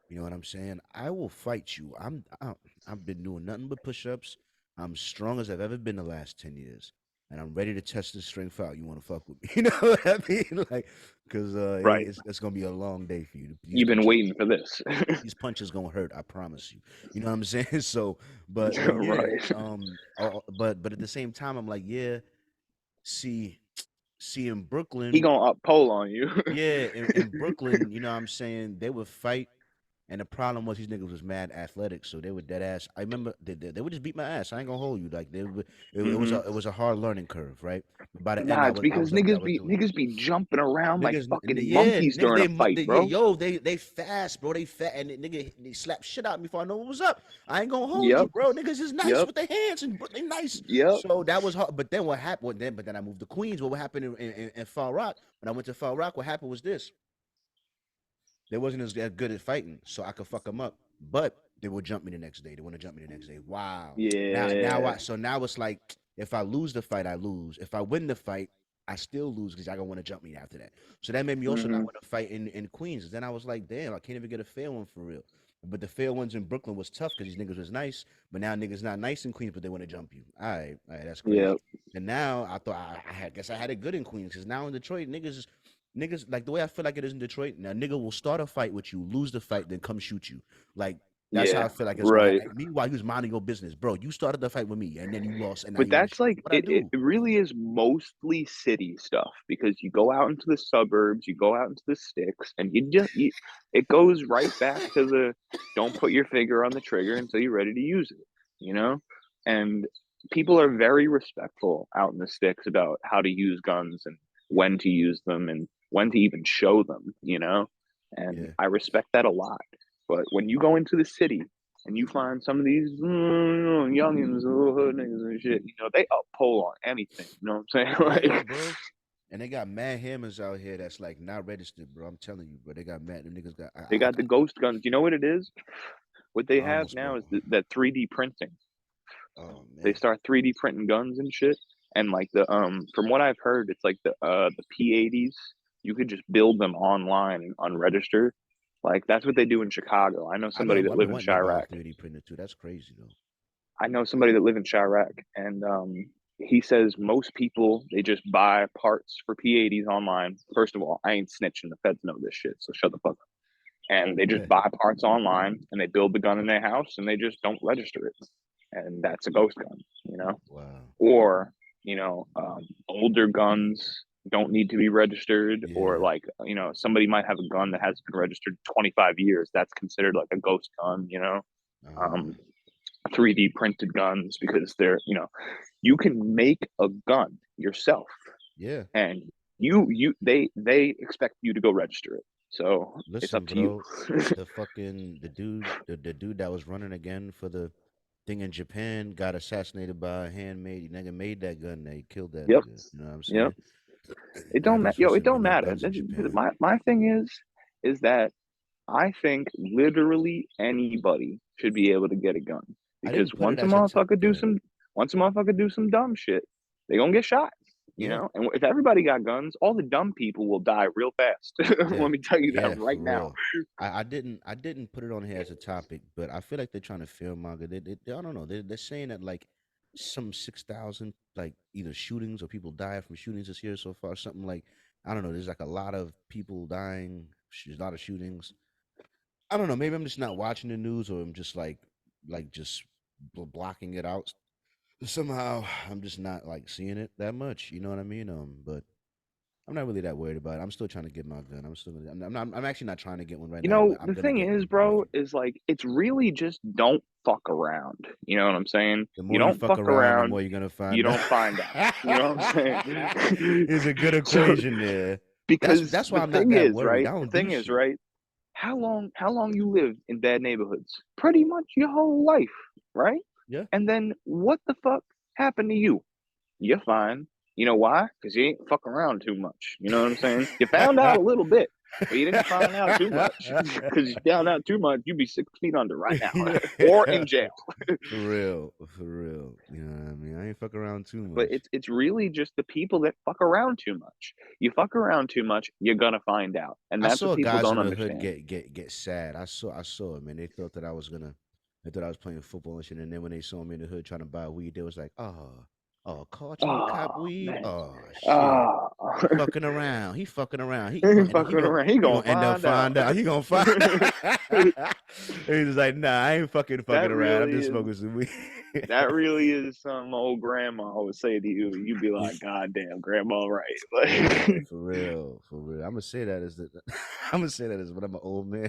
You know what I'm saying? I will fight you. I've been doing nothing but push-ups. I'm strong as I've ever been the last 10 years. and I'm ready to test this strength out. You want to fuck with me? You know what I mean? Like, because Right. it's gonna be a long day for you. These You've been punches, waiting for this. these punches gonna hurt. I promise you. You know what I'm saying? So, but yeah, Right. but at the same time, I'm like, yeah. See, see in He Brooklyn, gonna up pole on you. yeah, in Brooklyn, you know what I'm saying, they would fight. And the problem was these niggas was mad athletic, so they were dead ass. I remember they would just beat my ass. I ain't gonna hold you. Like Hmm. it was a hard learning curve, right? But by the end, Nah, it's because I was doing it. niggas be jumping around like Niggas, fucking yeah, monkeys niggas, during a fight, yeah, bro. yo, they fast, bro. They fat, and they slap shit out me before I know what was up. I ain't gonna hold you, Yep. bro. Niggas is nice Yep. with their hands and they nice. Yep. So that was hard. But then what happened? But then I moved to Queens. What happened in Far Rock? When I went to Far Rock, what happened was this: they wasn't as good at fighting, so I could fuck them up. But they would jump me the next day. They want to jump me the next day. Wow. Yeah. Now it's like if I lose the fight, I lose. If I win the fight, I still lose because y'all gonna want to jump me after that. So that made me also not Hmm. want to fight in Queens. Then I was like, damn, I can't even get a fair one for real. But the fair ones in Brooklyn was tough because these niggas was nice. But now niggas not nice in Queens, but they want to jump you. All right, that's crazy. Yep. And now I thought guess I had it good in Queens because now in Detroit, niggas like the way I feel like it is in Detroit. Now nigga will start a fight with you, lose the fight, then come shoot you. Like that's how Yeah. I feel like it's gonna Right. happen. Meanwhile, you was minding your business, bro. You started the fight with me, and then you lost, and now But you want to that's shoot me. like What I it do? really is mostly city stuff because you go out into the suburbs, you go out into the sticks, and it goes right back to the don't put your finger on the trigger until you're ready to use it, you know? And people are very respectful out in the sticks about how to use guns and when to use them and when to even show them, you know? And Yeah, I respect that a lot. But when you go into the city and you find some of these youngins, little hood niggas and shit, they up pole on anything. You know what I'm saying? yeah, Like bro. And they got mad hammers out here that's like not registered, bro. I'm telling you, bro. They got mad. Them niggas got. they got the ghost guns. You know what it is? What they I have almost now broke. is that 3D printing. Oh They man. start 3D printing guns and shit. And like the from what I've heard, it's like the P80s. You could just build them online and unregistered. Like that's what they do in Chicago. I know somebody that I've been live in wanting to buy a Chirac. 3D printer too. That's crazy though. I know somebody that live in Chirac, and he says most people they just buy parts for P80s online. First of all, I ain't snitching. The feds know this shit, so shut the fuck up. And they just buy parts online, and they build the gun in their house, and they just don't register it, and that's a ghost gun. Wow. Or older guns don't need to be registered, or Yeah. like somebody might have a gun that has been registered 25 years. That's considered like a ghost gun. Um, 3D printed guns because you can make a gun yourself Yeah. and they expect you to go register it. So it's up Listen, to you. bro. The dude that was running again for the thing in Japan got assassinated by a handmade. Nigga made that gun. They killed that Yep. nigga. You know what I'm Yep. saying? It don't matter. Everyone's Yo, it supposed to be don't no matter. guns in Japan. My thing is that I think literally anybody should be able to get a gun I because didn't put it as a top. Yeah. once a motherfucker do some dumb shit, they gonna get shot. Yeah. And if everybody got guns, all the dumb people will die real fast. Yeah, Let me tell you that yeah, for right now. real. I didn't put it on here as a topic, but I feel like they're trying to fear monger. I don't know. They're saying that like some 6,000 like either shootings or people die from shootings this year so far. Something like I don't know. There's like a lot of people dying. There's a lot of shootings. I don't know. Maybe I'm just not watching the news, or I'm just just blocking it out. Somehow I'm just not like seeing it that much. You know what I mean? But I'm not really that worried about it. I'm still trying to get my gun. I'm still gonna. I'm actually not trying to get one right now, but I'm The gonna thing get is, one very bro, soon. is like it's really just don't fuck around. You know what I'm saying? The You more you don't fuck fuck around, the around, more you're gonna you find don't find out. You know what I'm saying? It's a good So equation there. because That's why I'm not that worried. I the don't do thing is, shit. right? How long you lived in bad neighborhoods? Pretty much your whole life, right? Yeah. And then what the fuck happened to you? You're fine. You know why? Because you ain't fuck around too much. You know what I'm saying? You found out a little bit, but you didn't find out too much. Because you found out too much, you'd be 6 feet under right now, or in jail. For real, for real. You know what I mean? I ain't fuck around too But much. it's really just the people that fuck around too much. You fuck around too much, you're gonna find out, and I that's what saw people guys don't in the hood understand. get sad. I saw it, man. They thought that I was gonna. They thought I was playing football and shit. And then when they saw me in the hood trying to buy weed, they was like, "Oh." Oh, caught you cop Oh weed. man. Oh shit. Oh, He fucking around. He fucking around. he He gonna fucking around. He he gonna gonna end up find out. find out. He gonna find. He's like, nah, I ain't fucking That around. I'm really just is. smoking some weed. That really is some old grandma would say to you. You'd be like, "God damn, grandma, right?" Yeah, Like, for real, for real. I'm gonna say that as the. I'm gonna say that as when I'm an old man.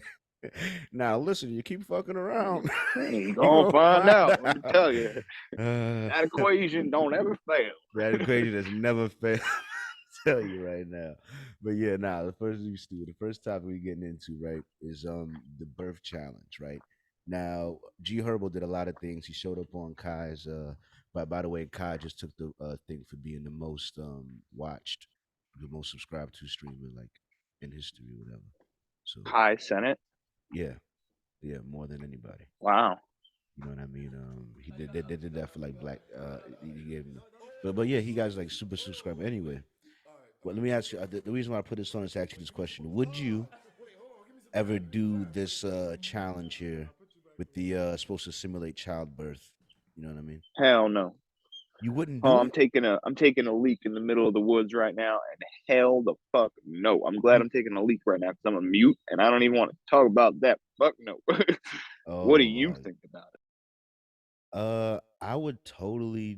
Now listen, you keep fucking around, you you gonna gonna find find out. Let me out. tell you, Uh, that equation don't ever that fail. equation has never failed. Tell you right now. But yeah, nah, the first topic we're getting into, right, is the birth challenge, right? Now, G Herbo did a lot of things. He showed up on Kai's but by the way, Kai just took the thing for being the most watched, the most subscribed to streamer like in history or whatever. So High Senate. yeah, yeah, more than anybody. Wow. You know what I mean? He they did that for like black he gave him but yeah, he got like super subscriber anyway. Well, let me ask you. The reason why I put this on is to ask you this question: would you ever do this challenge here with the supposed to simulate childbirth? You know what I mean? Hell no. You wouldn't Oh, do it. I'm taking a leak in the middle of the woods right now, and hell the fuck no. I'm glad You I'm taking a leak right now because I'm a mute, and I don't even want to talk about that. Fuck no. What do oh you think about it? I would totally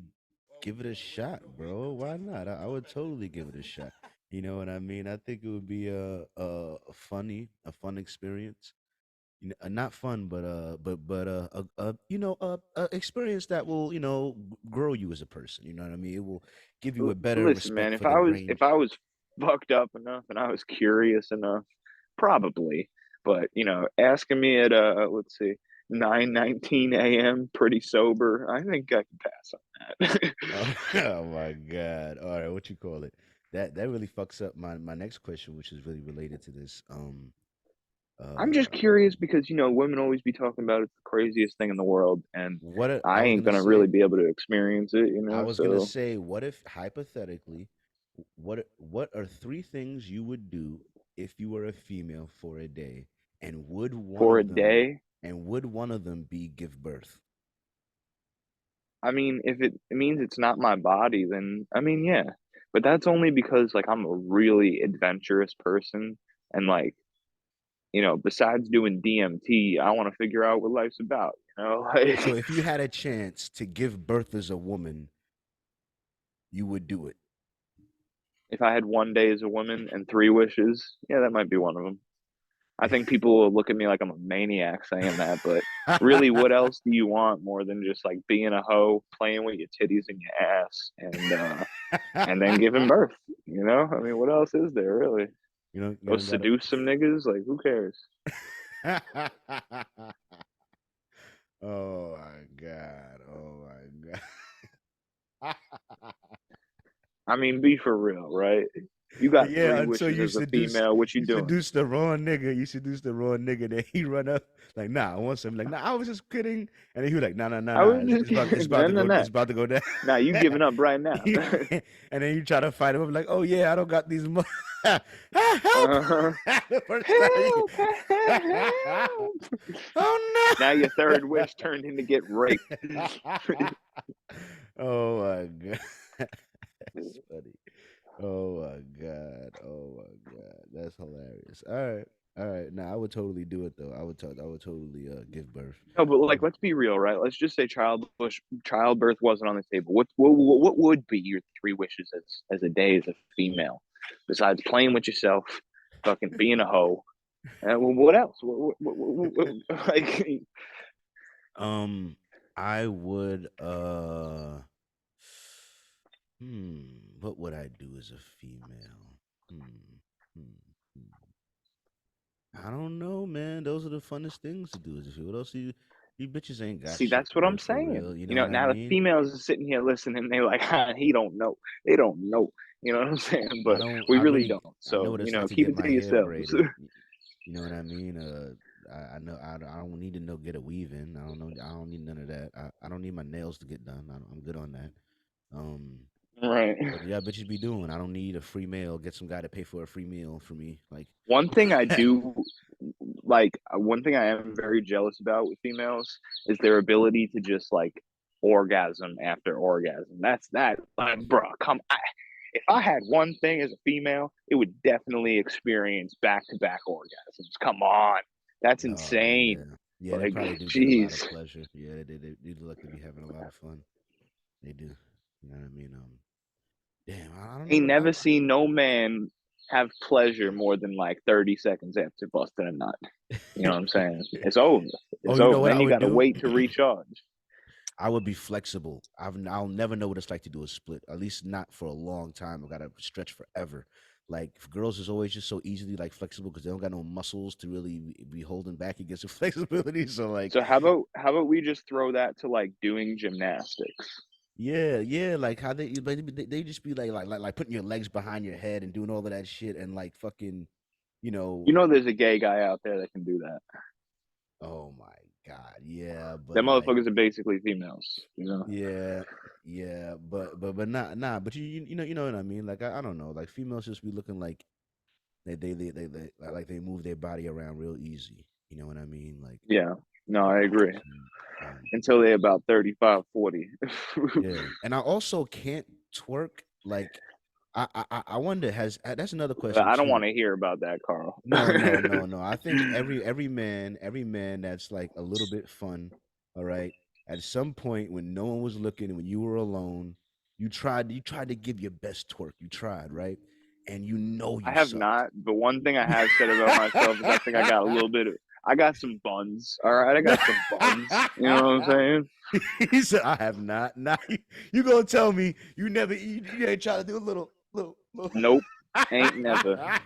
give it a shot, bro. Why not? I would totally give it a shot. You know what I mean? I think it would be a fun experience. You know, not fun, but a experience that will grow you as a person. You know what I mean? It will give you a better Listen, man, respect for the if range. I was fucked up enough and I was curious enough, probably. But asking me at let's see, 9:19 a.m. pretty sober, I think I can pass on that. Oh, oh my god! All right, what you call it? That really fucks up my next question, which is really related to this. I'm just Uh, curious because women always be talking about it's the craziest thing in the world, and I I was ain't gonna gonna say, really be able to experience it, So what if hypothetically, what are three things you would do if you were a female for a day, and for a day, would one of them be give birth? I mean, if it means it's not my body, then I mean, yeah. But that's only because like I'm a really adventurous person, and like besides doing DMT, I want to figure out what life's about. So Like if you had a chance to give birth as a woman, you would do it. if I had one day as a woman and three wishes, yeah, that might be one of them. I think people will look at me like I'm a maniac saying that, but really, what else do you want more than just like being a hoe, playing with your titties and your ass, and then giving birth? I mean, what else is there really? You Go don't gotta. seduce some niggas? Like, who cares? Oh my god! Oh my god! I mean, be for real, right? You got Yeah, three until wishes you as a female. What you doing? seduce the wrong nigga. You seduce the wrong nigga. Then he run up like, nah, I want some. Like, nah, I was just kidding. And then he was like, nah, nah, nah, I nah. was just It's kidding. about No, to no, go. no. It's about to go down. Now you giving up right now. And then you try to fight him up like, oh yeah, I don't got these. Help! Uh-huh. The first time. Help! Help! Oh Now your third wish turned into get raped. no! Oh my god, that's funny. Oh my god. Oh my god. That's hilarious. All right. Now I would totally do it though. I would totally give birth. No, but like, let's be real, right? Let's just say childbirth wasn't on the table. What would be your three wishes as a day as a female, besides playing with yourself, fucking being a hoe? What else? Like, Um I would what would I do as a female? Hmm. Hmm. hmm. I don't know, man. Those are the funnest things to do as a female. What else you bitches ain't got see, shit that's what I'm for saying. real. You know what I Now the mean? females are sitting here listening. They're like, he don't know. They don't know. You know what I'm saying? But we really don't. I know So what it's like to keep get it my to hair yourselves. braided. You know what I mean? I know I don't need to know get a weave in. I don't know. I don't need none of that. I don't need my nails to get done. I'm good on that. Um, Right. but yeah, bitches be doing. I don't need a free meal. Get some guy to pay for a free meal for me. Like, One thing I do like, one thing I am very jealous about with females is their ability to just like orgasm after orgasm. That's that. Like, bro, if I had one thing as a female, it would definitely experience back-to-back orgasms. Come on, that's Oh yeah, insane. yeah. They Like, probably do get a lot of jeez, pleasure. Yeah, they do look to be having a lot of fun. They do. You know what I mean? Damn, I don't know ain't what never seen no man have pleasure more than like 30 seconds after busting a nut. You know what I'm saying? It's over. Oh, It's you know over. what Then I you would got to do? wait to recharge. I would be flexible. I'll never know what it's like to do a split. At least not for a long time. I gotta stretch forever. Like girls is always just so easily like flexible because they don't got no muscles to really be holding back against the flexibility. So like, So how about we just throw that to like doing gymnastics? yeah, yeah, like how they just be like putting your legs behind your head and doing all of that shit and like fucking, you know. You know, there's a gay guy out there that can do that. Oh my god, yeah, but Them like. motherfuckers are basically females. You know? Yeah, yeah, but not nah. But you know what I mean. Like I don't know. Like females just be looking like they like they move their body around real easy. You know what I mean? Like Yeah. No, I agree. mm, um Until they're about 35, 40. yeah. And I also can't twerk. Like I wonder that's another question I don't too. want to hear about that, Carl. No, no, no, no. I think every man that's like a little bit fun, all right. At some point when no one was looking, when you were alone, you tried to give your best twerk. You tried, right? And you know I you have sucked. not, but one thing I have said about myself is I think I got a little bit of, I got some buns. All right. I got some buns. You know what I'm saying? He said, "I have not." Now you gonna tell me you ain't try to do a little. Nope. Ain't never.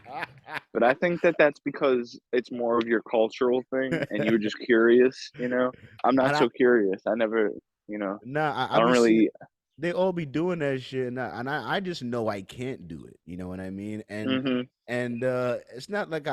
But I think that that's because it's more of your cultural thing and you were just curious, you know? I'm not And I, so curious. I never, you know, nah, I I don't be seeing really, they all be doing that shit, and I just know I can't do it. You know what I mean? hmm And it's not like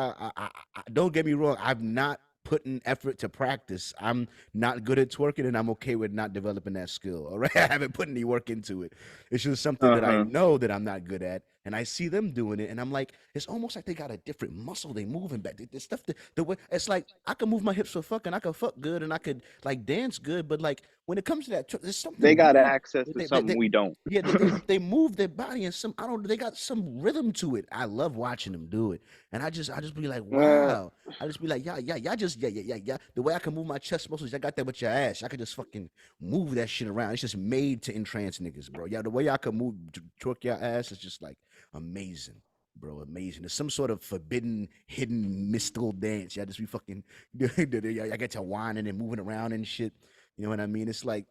don't get me wrong. I've not put in effort to practice. I'm not good at twerking, and I'm okay with not developing that skill. All right, I haven't put any work into it. It's just something that I uh-huh. know that I'm not good at, and I see them doing it, and I'm like, it's almost like they got a different muscle they moving back. The stuff, the way it's like I can move my hips for fucking, I can fuck good, and I could like dance good, but like when it comes to that, there's They something got weird. access to something we don't. Yeah, they move their body and some I don't they got some rhythm to it. I love watching them do it, and I just be like, Uh, wow. I just be like, yeah, y'all just yeah. The way I can move my chest muscles, I got that with your ass. I could just fucking move that shit around. It's just made to entrance niggas, bro. Yeah, the way I can move twerk your ass is just like amazing. Bro, amazing. There's some sort of forbidden, hidden, mystical dance. Y'all just be fucking, I get to whining and moving around and shit. You know what I mean? It's like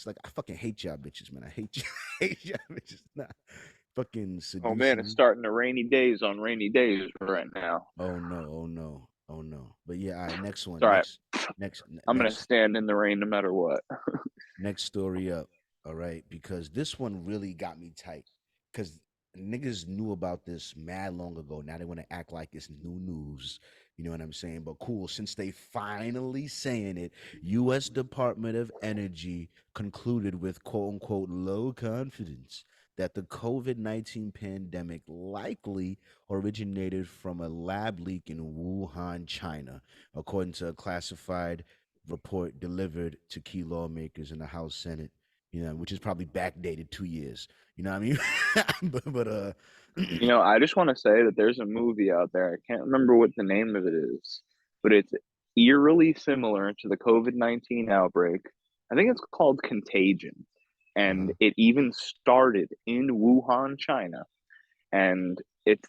I fucking hate y'all bitches, man. I hate you. hate y'all bitches. Nah, fucking oh man, it's seducing. starting to rainy days on rainy days right now. Oh no, oh no, oh no. But yeah, all right, next It's one. all right. Next, I'm gonna next, stand in the rain no matter what. next story up. All right, because this one really got me tight. Because niggas knew about this mad long ago. Now they want to act like it's new news. You know what I'm saying? But cool, since they finally saying it, U.S. Department of Energy concluded with quote unquote low confidence that the COVID-19 pandemic likely originated from a lab leak in Wuhan, China, according to a classified report delivered to key lawmakers in the House Senate, which is probably backdated 2 years. You know what I mean? but You know, I just want to say that there's a movie out there. I can't remember what the name of it is, but it's eerily similar to the COVID-19 outbreak. I think it's called Contagion. And uh-huh. it even started in Wuhan, China. And it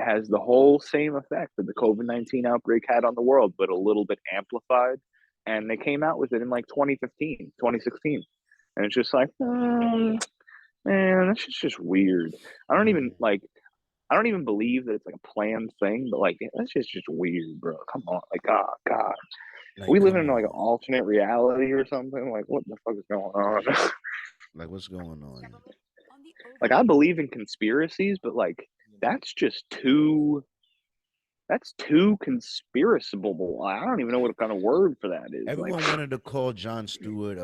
has the whole same effect that the COVID-19 outbreak had on the world, but a little bit amplified. And they came out with it in like 2015, 2016. And it's just like, man, that's just weird. I don't even Yeah. like I don't even believe that it's like a planned thing, but like that's just weird, bro. Come on, like God, are Like, we living come in like an on. alternate reality or something? Like, what the fuck is going on? Like, what's going on? Like, I believe in conspiracies, but like that's just too that's too conspirable. I don't even know what kind of word for that is. Like, Everyone wanted to call John Stewart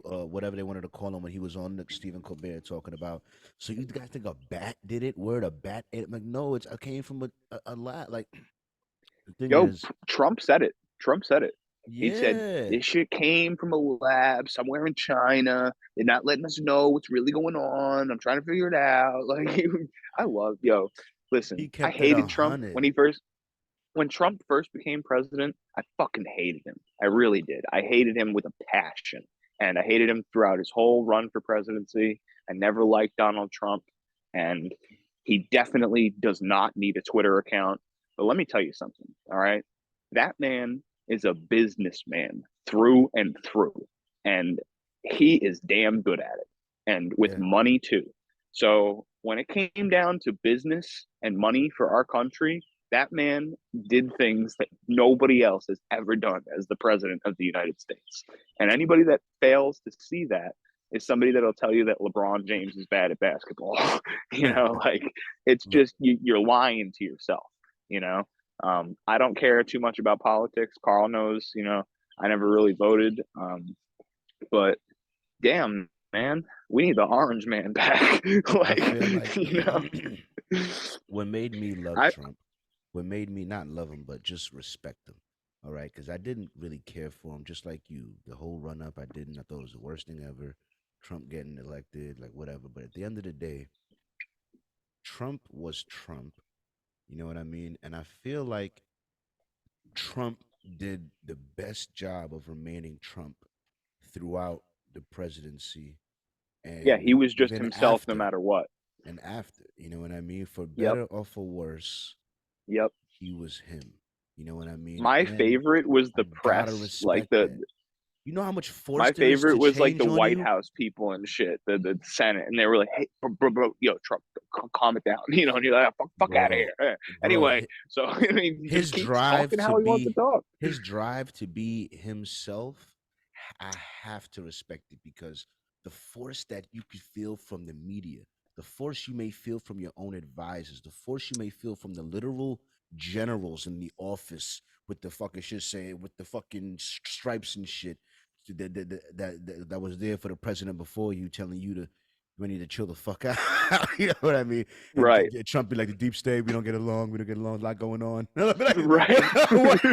whatever they wanted to call him when he was on the Stephen Colbert talking about. So you guys think a bat did it? Word a bat ate it? I'm like, no, it came from a lab. Like the thing yo, is, Trump said it. Trump said it. He said, Yeah. this shit came from a lab somewhere in China. They're not letting us know what's really going on. I'm trying to figure it out. Like, I love, yo, He listen, I kept it hated Trump 100. when Trump first became president. I fucking hated him. I really did. I hated him with a passion. And I hated him throughout his whole run for presidency. I never liked Donald Trump. And he definitely does not need a Twitter account. But let me tell you something, all right? That man is a businessman through and through. And he is damn good at it. And with Yeah. money too. So when it came down to business and money for our country, that man did things that nobody else has ever done as the president of the United States. And anybody that fails to see that is somebody that'll tell you that LeBron James is bad at basketball. Like it's Look, just you're lying to yourself. You know, I don't care too much about politics. Carl knows. I never really voted, but damn, man, we need the orange man back. I feel like you know, what made me love I Trump, what made me not love him, but just respect him. All right, because I didn't really care for him, just like you. The whole run up, I didn't. I thought it was the worst thing ever. Trump getting elected, like whatever. But at the end of the day, Trump was Trump. You know what I mean? And I feel like Trump did the best job of remaining Trump throughout the presidency yeah, and he was just even himself no after. matter what. And after, you know what I mean? For Yep, better or for worse, yep. he was him. You know what I mean? My And favorite was I the gotta press, like respect the that. You know how much force my there is favorite to was like change the on White you? House people and shit, the Senate, and they were like, "Hey, bro, yo, Trump, calm it down," and you're like, "Fuck out of Bro, here." bro, Anyway, so I mean, he just his keeps drive talking to how he wants to be talk. his drive to be himself, I have to respect it because the force that you could feel from the media, the force you may feel from your own advisors, the force you may feel from the literal generals in the office with the fucking shit saying with the fucking stripes and shit that was there for the president before you, telling you to we need to chill the fuck out. You know what I mean? And Right, Trump be like the deep state. We don't get along. We don't get along. A lot going on. Like, right. what,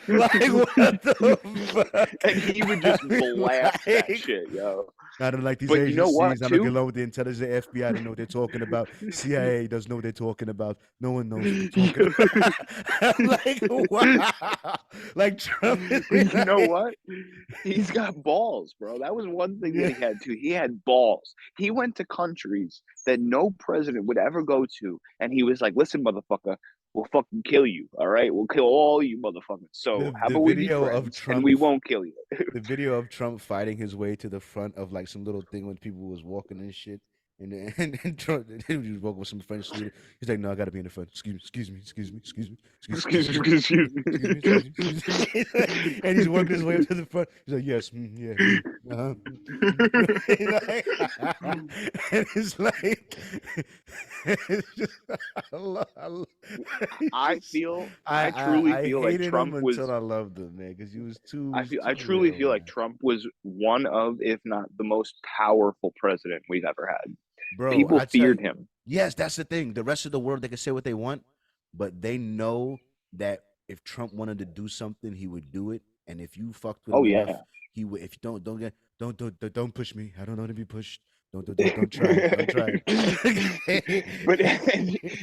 like what the And he would fuck? just I mean, blast that like shit, yo. I don't like these But you know what, agencies. I don't get too? along with the intelligence. The FBI don't know what they're talking about. CIA doesn't know what they're talking about. No one knows what they're talking about. I'm like, wow. Like Trump is But you know like, what? He's got balls, bro. That was one thing that yeah. he had too. He had balls. He went to countries that no president would ever go to, and he was like, "Listen, motherfucker, we'll fucking kill you. All right, we'll kill all you motherfuckers. So how The about we be video of friends and we Trump won't kill you?" the video of Trump fighting his way to the front of like some little thing when people was walking and shit. And Trump, he was walking with some French leader. He's like, "No, I got to be in the front. excuse me, Excuse me, excuse me, excuse me." And he's working his way up to the front. He's like, "Yes, yeah, uh-huh." He's like, and it's like, it's just, he's just, I truly I feel like hated him Trump until was I loved him, man, because I too truly real, feel like man. Trump was one of, if not the most powerful president we've ever had. Bro, People I tell feared you, him. yes, that's the thing. The rest of the world, they can say what they want, but they know that if Trump wanted to do something, he would do it. And if you fucked with Oh him yeah. enough, he would. If you don't get, don't push me. I don't know how to be pushed. Don't try it. Don't try it. but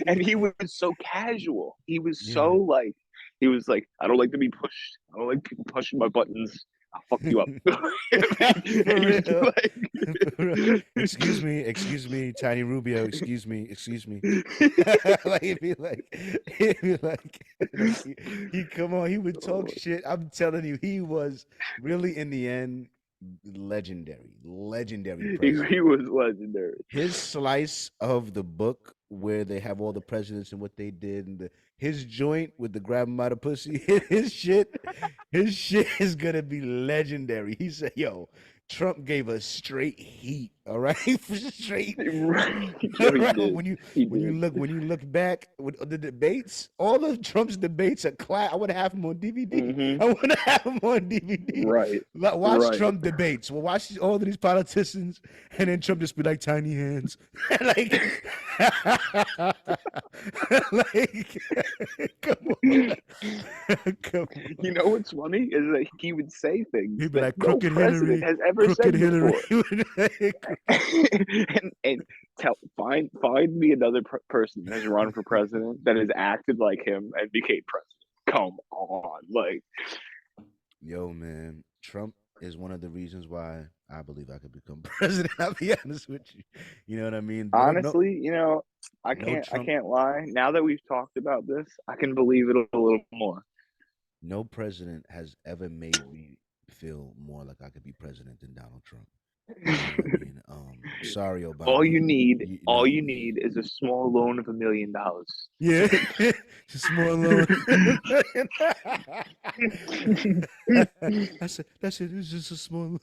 and he was so casual. He was so Yeah. like he was like, I don't like to be pushed. I don't like people pushing my buttons. I'll fuck you up. For And he was real. like, For real. Excuse me, Tiny Rubio, excuse me. Like he'd be like he come on, he would talk shit. I'm telling you, he was really in the end legendary he president. was legendary. His slice of the book where they have all the presidents and what they did and his joint with the grab him by the pussy, his shit is gonna be legendary. He said, "Yo, Trump gave us straight heat, all right, straight Right. heat. All Yo, he right, did. He did. when you look back with the debates, all of Trump's debates are class. I would have him on DVD. Mm-hmm. I want to have him on DVD. Right. Watch Right. Trump debates. Well, watch all of these politicians, and then Trump just be like tiny hands, like, like, come on, come You on. know what's funny is that he would say things He'd be that like no crooked president Hillary, has ever crooked said Hillary. before. and find me another person that has run for president that has acted like him and became president. Come on, like Yo, man, Trump is one of the reasons why I believe I could become president. I'll be honest with you. You know what I mean? No, no, honestly, I no can't I Trump, can't lie. Now that we've talked about this, I can believe it a little more. no president has ever made me feel more like I could be president than Donald Trump. You know what I mean? Sorry, all Obama. you need, You all know, you need is a small loan of $1 million. yeah, just more loan. That's it. It's just a small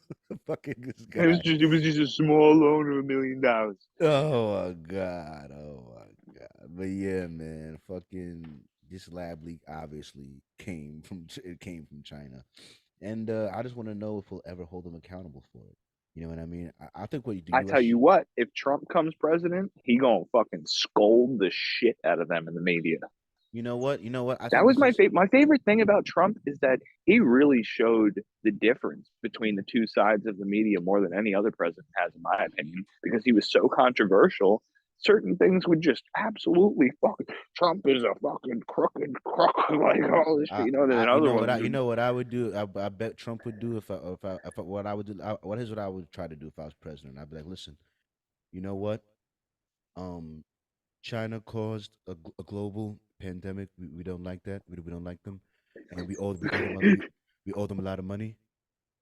fucking this guy. It was just a small loan of $1 million. Oh my god. Oh my god. But yeah, man, fucking this lab leak obviously it came from China, and I just want to know if we'll ever hold them accountable for it. You know what I mean? I think what the I U.S. tell you what, if Trump comes president, he gonna fucking scold the shit out of them in the media. You know what? You know what? I That think was this is my favorite thing about Trump is that he really showed the difference between the two sides of the media more than any other president has, in my opinion, because he was so controversial. Certain things would just absolutely fuck. Trump is a fucking crooked crook, like all this shit, Then you other know what ones you would. know what I would do. I bet Trump would do if what I would do. What is what I would try to do if I was president? I'd be like, listen, you know what? Um, China caused a global pandemic. We don't like that. We don't like them, and we owe them a lot of money,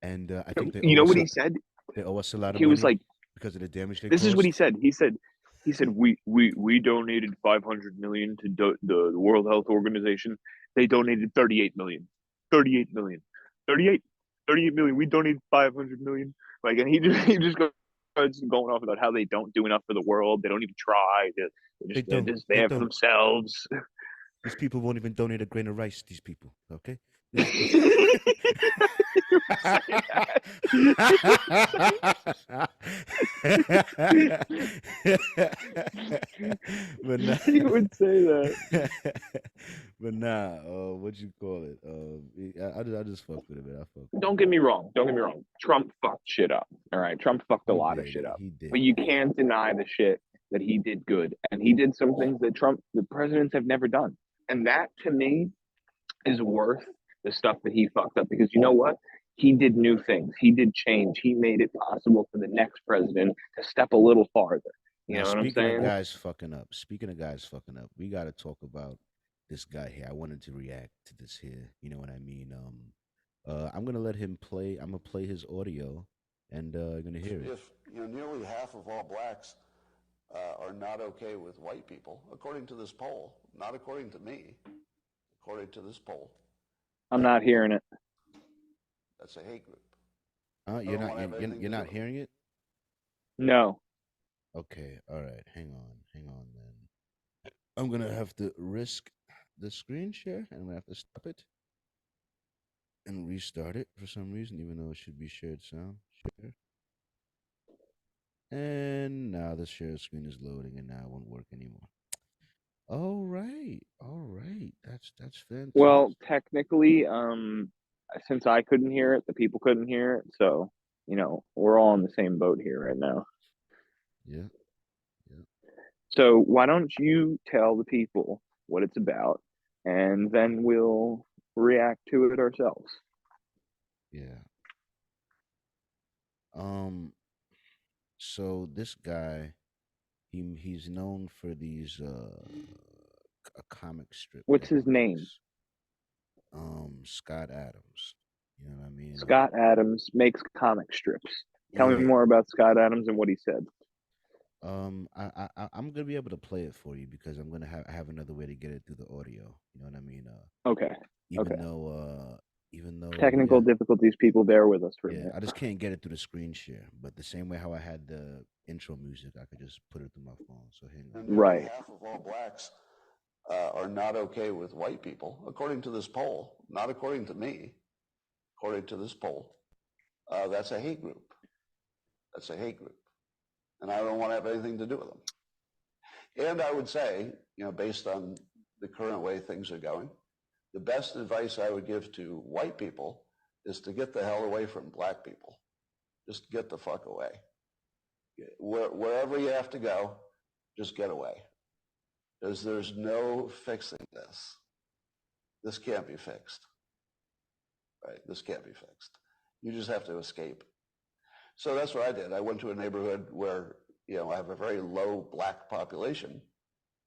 and I think You know what he said? they owe us a lot of He was money like, because of the damage they this is what he caused. said. He said we donated 500 million to the World Health Organization. They donated 38 million. 38 million. 38 38 million. We donated 500 million. Like, and he just goes going off about how they don't do enough for the world. They don't even try. They're just They there for don't. themselves. These people won't even donate a grain of rice. These people, okay? This is- but nah, He would say that. but nah. What you call it? I just fuck with it, man. I fuck with Don't it. get me wrong. Don't get me wrong. Trump fucked shit up. All right. Trump fucked a He lot of did. shit up. He But did. you can't deny the shit that he did good. And he did some things that the presidents have never done. And that to me is worth the stuff that he fucked up because you know what? He did new things. He did change. He made it possible for the next president to step a little farther. You Now, know what I'm speaking of saying? guys fucking up, we got to talk about this guy here. I wanted to react to this here. You know what I mean? I'm gonna let him play. I'm gonna play his audio, and you're gonna hear it. If nearly half of all blacks are not okay with white people, according to this poll, not according to me, according to this poll, I'm not hearing it. that's a hate group. I You're don't not want to have anything you're to do not with it. hearing it. No. Okay, all right. Hang on. Then I'm gonna have to risk the screen share, and I'm gonna have to stop it and restart it for some reason, even though it should be shared sound. Share. And now the share screen is loading, and now it won't work anymore. All right. That's Well, fantastic. technically, since I couldn't hear it, the people couldn't hear it. So, we're all in the same boat here right now. Yeah, yeah, So why don't you tell the people what it's about, and then we'll react to it ourselves. yeah. Um. So this guy, he's known for these comic strip What's his name? drawings. Scott Adams. You know what I mean? Scott Adams makes comic strips. Tell me Yeah. more about Scott Adams and what he said. I'm gonna be able to play it for you because I have another way to get it through the audio. You know what I mean? Okay. Even Okay. though even though Technical difficulties, people bear with us for a yeah, minute. I just can't get it through the screen share. But the same way how I had the intro music, I could just put it through my phone. So hang on. And nearly Right. half of all blacks are not okay with white people, according to this poll. Not according to me, according to this poll. That's a hate group. That's a hate group. And I don't want to have anything to do with them. And I would say, based on the current way things are going, the best advice I would give to white people is to get the hell away from black people. Just get the fuck away. Wherever you have to go, just get away. Because there's no fixing this. This can't be fixed. Right? This can't be fixed. You just have to escape. So that's what I did. I went to a neighborhood where, I have a very low black population.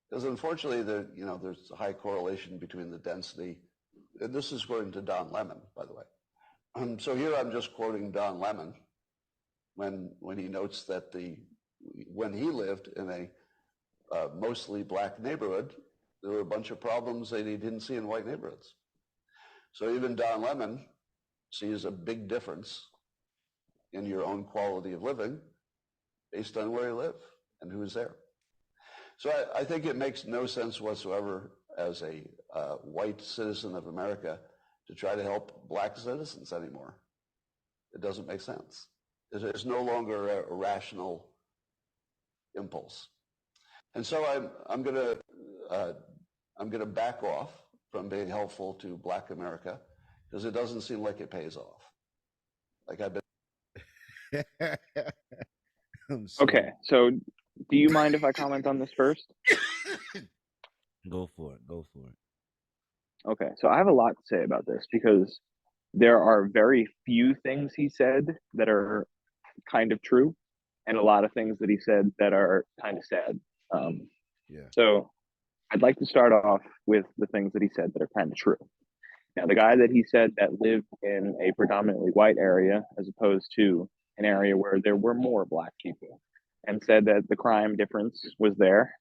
Because unfortunately, there's a high correlation between the density. And this is according to Don Lemon, by the way. So here I'm just quoting Don Lemon when he notes that when he lived in a mostly black neighborhood, there were a bunch of problems that he didn't see in white neighborhoods. So even Don Lemon sees a big difference in your own quality of living based on where you live and who's there. So I think it makes no sense whatsoever as a white citizen of America to try to help black citizens anymore. It doesn't make sense. It's no longer a rational impulse. And so I'm gonna back off from being helpful to black America because it doesn't seem like it pays off. Like I've been. Okay, so do you mind if I comment on this first? Go for it. Go for it. Okay, so I have a lot to say about this because there are very few things he said that are kind of true, and a lot of things that he said that are kind of sad. Yeah. So I'd like to start off with the things that he said that are kind of true. Now, the guy that he said that lived in a predominantly white area as opposed to an area where there were more black people and said that the crime difference was there.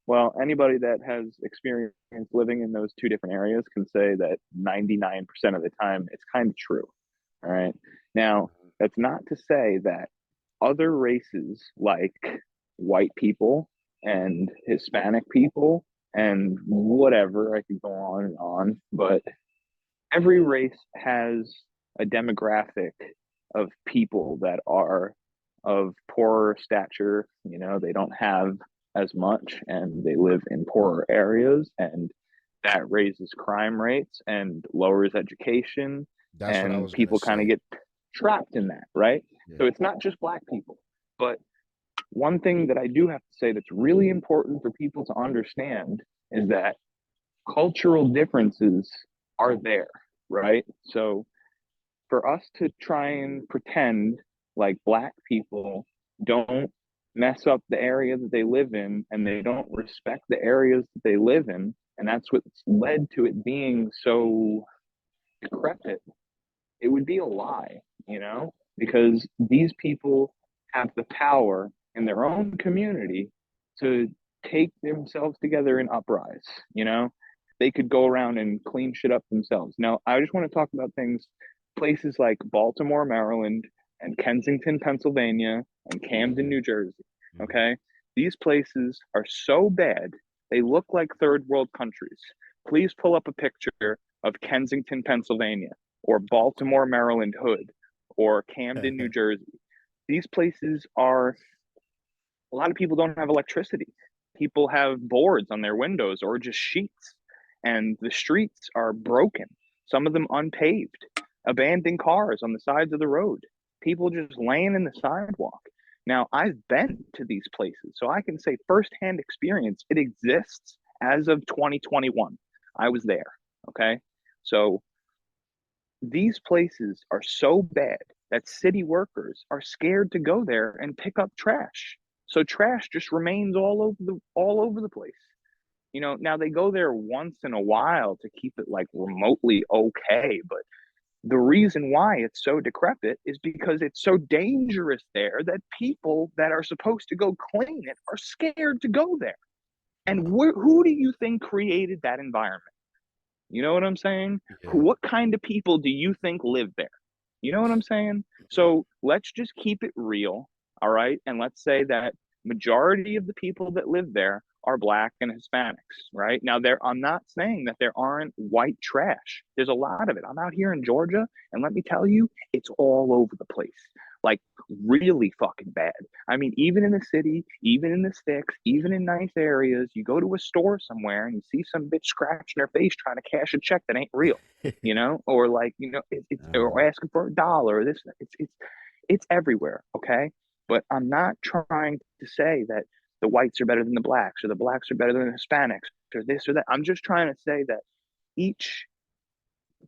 Well, anybody that has experience living in those two different areas can say that 99% of the time it's kind of true. All right. Now, that's not to say that other races like white people and Hispanic people and whatever, I could go on, but every race has a demographic of people that are of poorer stature. They don't have as much and they live in poorer areas, and that raises crime rates and lowers education. That's what I and was people kind of get trapped in that, right? Yeah. So it's not just black people. But one thing that I do have to say that's really important for people to understand is that cultural differences are there, right? So for us to try and pretend like black people don't mess up the area that they live in and they don't respect the areas that they live in, and that's what's led to it being so decrepit, it would be a lie, because these people have the power in their own community to take themselves together and uprise. They could go around and clean shit up themselves. Now, I just want to talk about places like Baltimore, Maryland, and Kensington, Pennsylvania, and Camden, New Jersey. Okay. These places are so bad, they look like third world countries. Please pull up a picture of Kensington, Pennsylvania, or Baltimore, Maryland hood, or Camden, New Jersey. These places a lot of people don't have electricity. People have boards on their windows or just sheets, and the streets are broken, some of them unpaved, abandoned cars on the sides of the road, people just laying in the sidewalk. Now, I've been to these places, so I can say firsthand experience, it exists as of 2021. I was there, okay? So these places are so bad that city workers are scared to go there and pick up trash. So trash just remains all over the place. Now they go there once in a while to keep it like remotely okay, but the reason why it's so decrepit is because it's so dangerous there that people that are supposed to go clean it are scared to go there. And who do you think created that environment? You know what I'm saying? Yeah. What kind of people do you think live there? You know what I'm saying? So let's just keep it real, all right? And let's say that majority of the people that live there are black and Hispanics, right? Now I'm not saying that there aren't white trash. There's a lot of it. I'm out here in Georgia, and let me tell you, it's all over the place. Like really fucking bad. I mean, even in the city, even in the sticks, even in nice areas, you go to a store somewhere and you see some bitch scratching their face trying to cash a check that ain't real, you know, or like, you know, it's or asking for $1 or this. It's everywhere, okay? But I'm not trying to say that the whites are better than the blacks or the blacks are better than the Hispanics or this or that. I'm just trying to say that each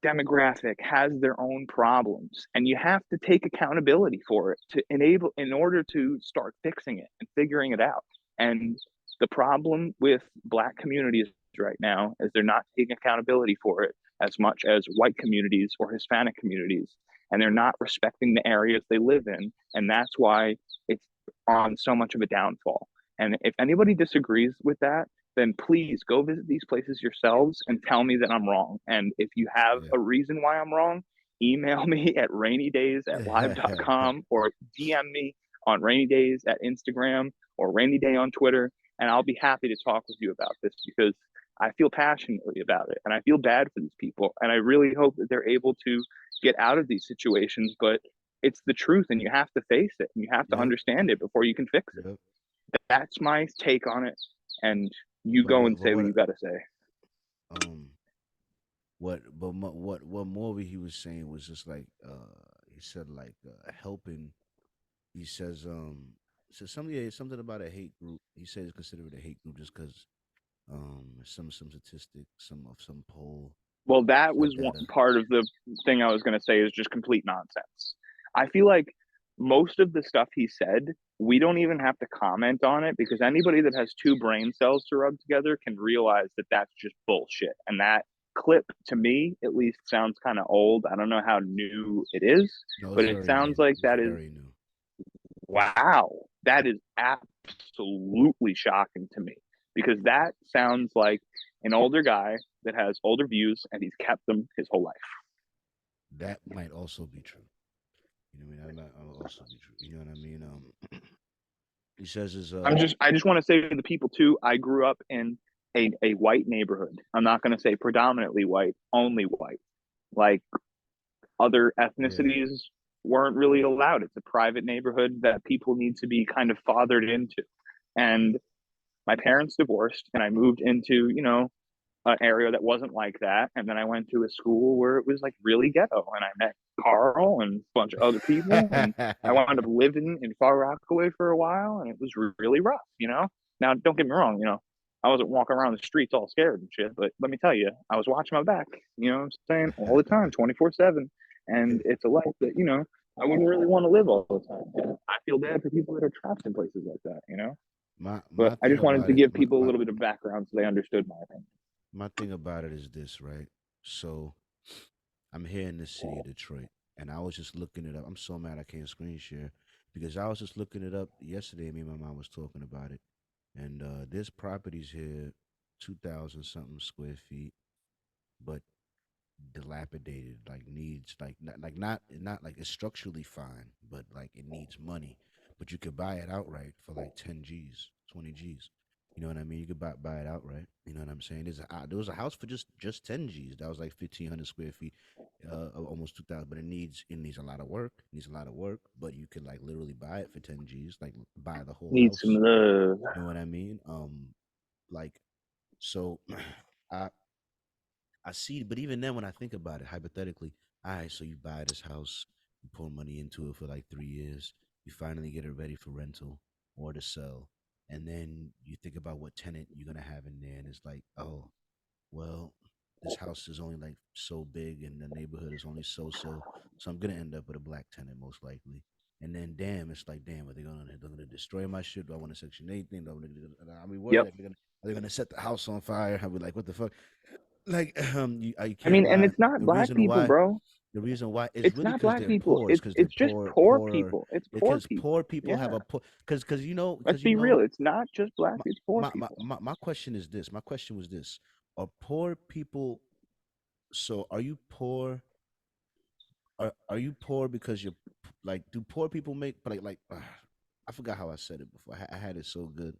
demographic has their own problems, and you have to take accountability for it to enable in order to start fixing it and figuring it out. And the problem with black communities right now is they're not taking accountability for it as much as white communities or Hispanic communities, and they're not respecting the areas they live in, and that's why it's on so much of a downfall. And if anybody disagrees with that, then please go visit these places yourselves and tell me that I'm wrong. And if you have a reason why I'm wrong, email me at rainydays@live.com or DM me on rainydays at Instagram or rainyday on Twitter. And I'll be happy to talk with you about this because I feel passionately about it and I feel bad for these people. And I really hope that they're able to get out of these situations. But it's the truth and you have to face it and you have to understand it before you can fix it. That's my take on it. And you go and say what you got to say. What Morby he was saying was just like he said like helping. He says something about a hate group. He says it's considered a hate group just because some statistic, some poll. Well, that was one part of the thing I was going to say is just complete nonsense. I feel like most of the stuff he said, we don't even have to comment on it because anybody that has two brain cells to rub together can realize that that's just bullshit. And that clip, to me, at least, sounds kind of old. I don't know how new it is, but it sounds like that is very new. Wow. That is absolutely shocking to me because that sounds like an older guy that has older views and he's kept them his whole life. That might also be true. You know what I mean? That might also be true. You know what I mean? He says is I just want to say to the people too, I grew up in a white neighborhood. I'm not going to say predominantly white, only white. Like other ethnicities weren't really allowed. It's a private neighborhood that people need to be kind of fathered into. And my parents divorced and I moved into, you know, an area that wasn't like that. And then I went to a school where it was like really ghetto. And I met Carl and a bunch of other people. And I wound up living in Far Rockaway for a while. And it was really rough, you know? Now, don't get me wrong, you know, I wasn't walking around the streets all scared and shit. But let me tell you, I was watching my back, you know what I'm saying? All the time, 24/7. And it's a life that, you know, I wouldn't really want to live all the time. And I feel bad for people that are trapped in places like that, you know? But I just wanted to give people a little bit of background so they understood my opinion. My thing about it is this, right? So I'm here in the city of Detroit, and I was just looking it up. I'm so mad I can't screen share because I was just looking it up yesterday. Me and my mom was talking about it, and this property's here, 2,000 something square feet, but dilapidated, like needs not like it's structurally fine, but like it needs money. But you could buy it outright for like 10 G's, 20 G's. You know what I mean? You could buy it outright. You know what I'm saying? There was a house for just 10 G's. That was like 1,500 square feet, almost 2,000. But it needs a lot of work. It needs a lot of work. But you could like literally buy it for 10 G's, like buy the whole Need house. some love. You know what I mean? Like so, I see, but even then, when I think about it, hypothetically, all right, so you buy this house, you pour money into it for like 3 years, you finally get it ready for rental or to sell, and then you think about what tenant you're gonna have in there, and it's like, oh, well, this house is only like so big, and the neighborhood is only so I'm gonna end up with a black tenant most likely. And then, damn, it's like, damn, they're gonna destroy my shit? Do I want a Section 8 thing? I mean, worried that they're gonna set the house on fire. I'll be like, what the fuck? Like I I mean, can't and lie. it's not The black reason people, why bro. the reason why is It's really not because black they're people. poor. It's because they're It's just poor, poor poor. people. It's poor Because people. poor people have Yeah. a poor. Because Let's be real. It's not just black. my, It's poor my people. my my question is this. My question was this: are poor people so are you poor? Are you poor because you're like? Do poor people make? But I forgot how I said it before. I had it so good.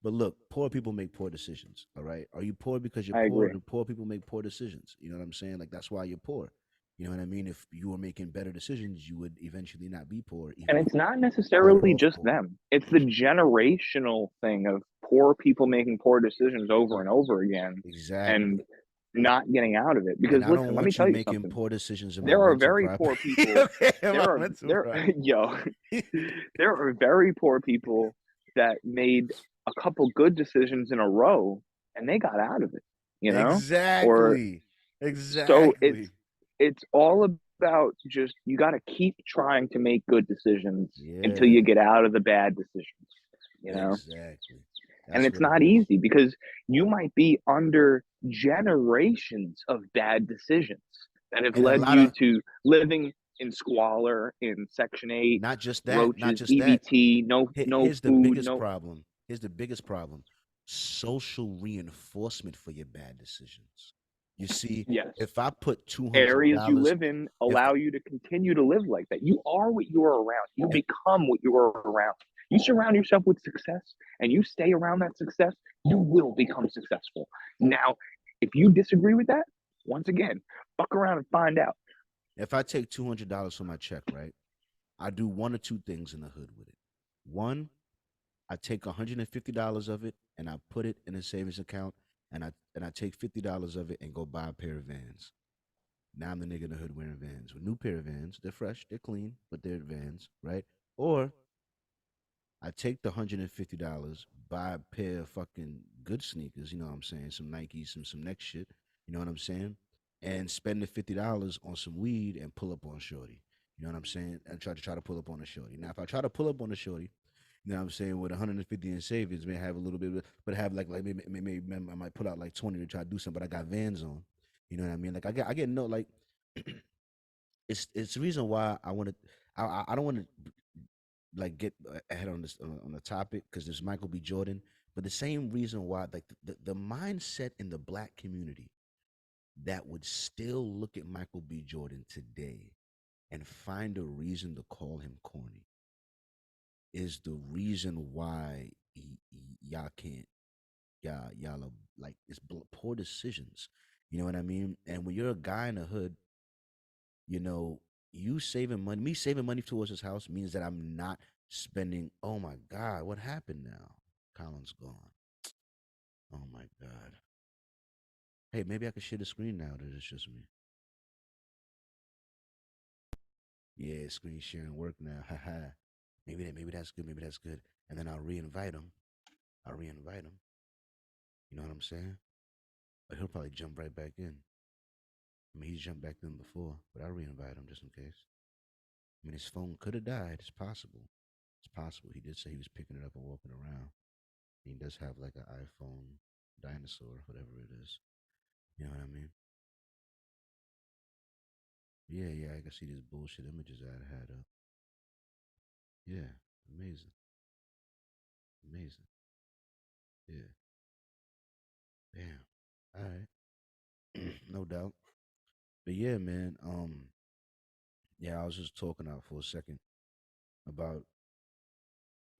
But look, poor people make poor decisions. All right. Are you poor because you're I poor? agree. Do poor people make poor decisions? You know what I'm saying? Like that's why you're poor. You know what I mean? If you were making better decisions, you would eventually not be poor, And even if it's not you started necessarily off just poor. them. It's the generational thing of poor people making poor decisions over and over again and Exactly. not getting out of it. And Because I don't listen, let me want you tell you making something. poor decisions in my There are rental very property. poor people. Okay, in my There are rental there property. yo, there are very poor people that made a couple good decisions in a row and they got out of it, you know? Or Exactly. so Exactly. it's all about just you got to keep trying to make good decisions until Yeah, you get out of the bad decisions, you know? exactly. And That's it's what it not is. easy because you might be under generations of bad decisions that have And a led lot you of to living in squalor, in Section 8, not just that, not roaches, just that. EBT, no Here's the food, biggest no. problem. Here's the biggest problem. Social reinforcement for your bad decisions. You see, Yes. if I put two hundred Areas you dollars, live in if allow you to continue to live like that. You are what you are around. You if become what you are around. You surround yourself with success and you stay around that success, you will become successful. Now, if you disagree with that, once again, fuck around and find out. if I take $200 from my check, right? I do one or two things in the hood with it. One, I take $150 of it and I put it in a savings account, and I take $50 of it and go buy a pair of Vans. Now I'm the nigga in the hood wearing Vans. With new pair of Vans. They're fresh, they're clean, but they're Vans, right? Or I take the $150, buy a pair of fucking good sneakers, you know what I'm saying? Some Nikes, some next shit, you know what I'm saying? And spend the $50 on some weed and pull up on Shorty. You know what I'm saying? And try to pull up on a Shorty. Now if I try to pull up on a Shorty, you know what I'm saying, with 150 in savings, may have a little bit, but have like maybe I might put out like 20 to try to do something, but I got Vans on. You know what I mean? Like I get no like it's the reason why I want to I don't want to like get ahead on this on the topic because there's Michael B. Jordan, but the same reason why like the mindset in the black community that would still look at Michael B. Jordan today and find a reason to call him corny is the reason why y'all can't y'all are like it's poor decisions. You know what I mean? And when you're a guy in the hood, you know, you saving money, me saving money towards this house means that I'm not spending. Oh my God, what happened now? Colin's gone. Oh my God. Hey, maybe I could share the screen now that it's just me. Yeah, screen sharing work now. Haha. Maybe that's good. Maybe that's good. And then I'll reinvite him. I'll reinvite him. You know what I'm saying? But he'll probably jump right back in. I mean, he's jumped back in before, but I'll reinvite him just in case. I mean, his phone could have died. It's possible. It's possible. He did say he was picking it up and walking around. He does have like an iPhone dinosaur, whatever it is. You know what I mean? Yeah, yeah, I can see these bullshit images I had up. Yeah, amazing, amazing. Yeah, damn. All right, no doubt. But yeah, man. Yeah, I was just talking out for a second about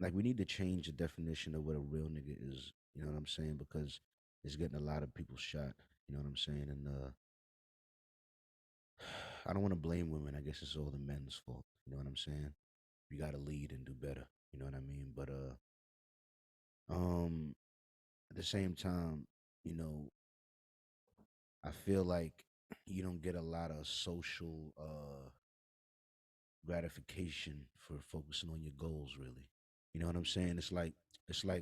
like we need to change the definition of what a real nigga is. You know what I'm saying? Because it's getting a lot of people shot. You know what I'm saying? And I don't want to blame women. I guess it's all the men's fault. You know what I'm saying? We got to lead and do better. You know what I mean? But um, at the same time, you know, I feel like you don't get a lot of social gratification for focusing on your goals. Really, you know what I'm saying? It's like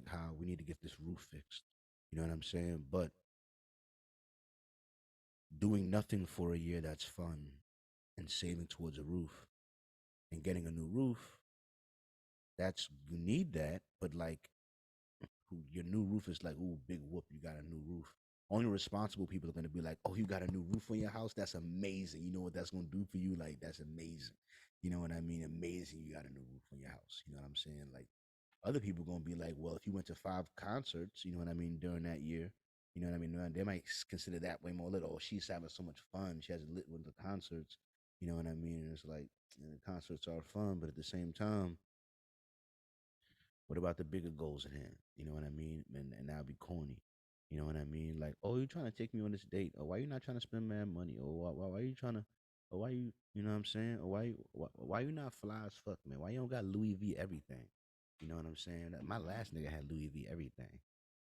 how we need to get this roof fixed. You know what I'm saying? But doing nothing for a year that's fun and saving towards a roof and getting a new roof, that's you need that, but like your new roof is like, ooh, big whoop, you got a new roof. Only responsible people are gonna be like, oh, you got a new roof on your house? That's amazing. You know what that's gonna do for you? Like, that's amazing. You know what I mean? Amazing you got a new roof on your house. You know what I'm saying? Like other people gonna be like, well, if you went to 5 concerts, you know what I mean, during that year, You know what I mean? They might consider that way more little. Oh, she's having so much fun. She has lit with the concerts. You know what I mean? And it's like, the concerts are fun, but at the same time, what about the bigger goals in hand? You know what I mean? And that'll be corny. You know what I mean? Like, oh, you trying to take me on this date? Or why you not trying to spend mad money? Or why you trying to? Or why you know what I'm saying? Or why you not fly as fuck, man? Why you don't got Louis V everything? You know what I'm saying? My last nigga had Louis V everything.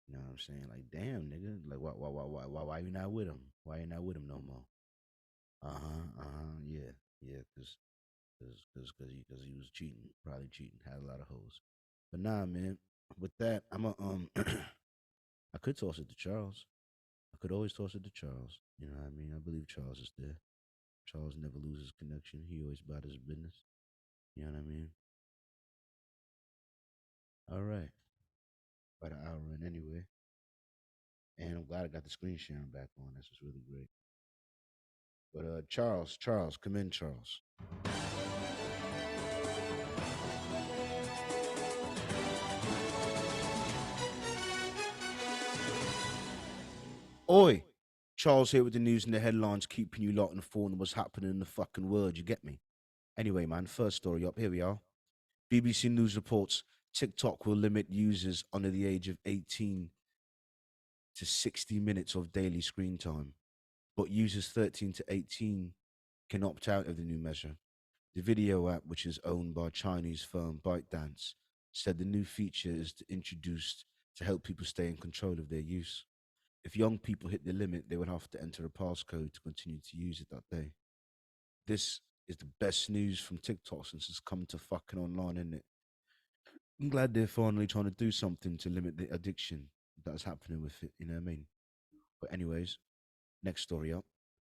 You know what I'm saying? Like, damn, nigga. Like, why you not with him? Why you not with him no more? Yeah, yeah, cause he was cheating, probably cheating, had a lot of hoes. But nah, man. With that, I'm a I could toss it to Charles. I could always toss it to Charles. You know what I mean? I believe Charles is there. Charles never loses connection. He always about his business. You know what I mean? All right. About an hour in anyway. And I'm glad I got the screen sharing back on. This was really great. But Charles, come in, Charles. Oi! Charles here with the news and the headlines, keeping you lot informed on what's happening in the fucking world. You get me? Anyway, man, first story up. Here we are. BBC News reports TikTok will limit users under the age of 18 to 60 minutes of daily screen time, but users 13 to 18 can opt out of the new measure. The video app, which is owned by Chinese firm ByteDance, said the new feature is introduced to help people stay in control of their use. If young people hit the limit, they would have to enter a passcode to continue to use it that day. This is the best news from TikTok since it's come to fucking online, isn't it? I'm glad they're finally trying to do something to limit the addiction that's happening with it, you know what I mean? But anyways, next story up.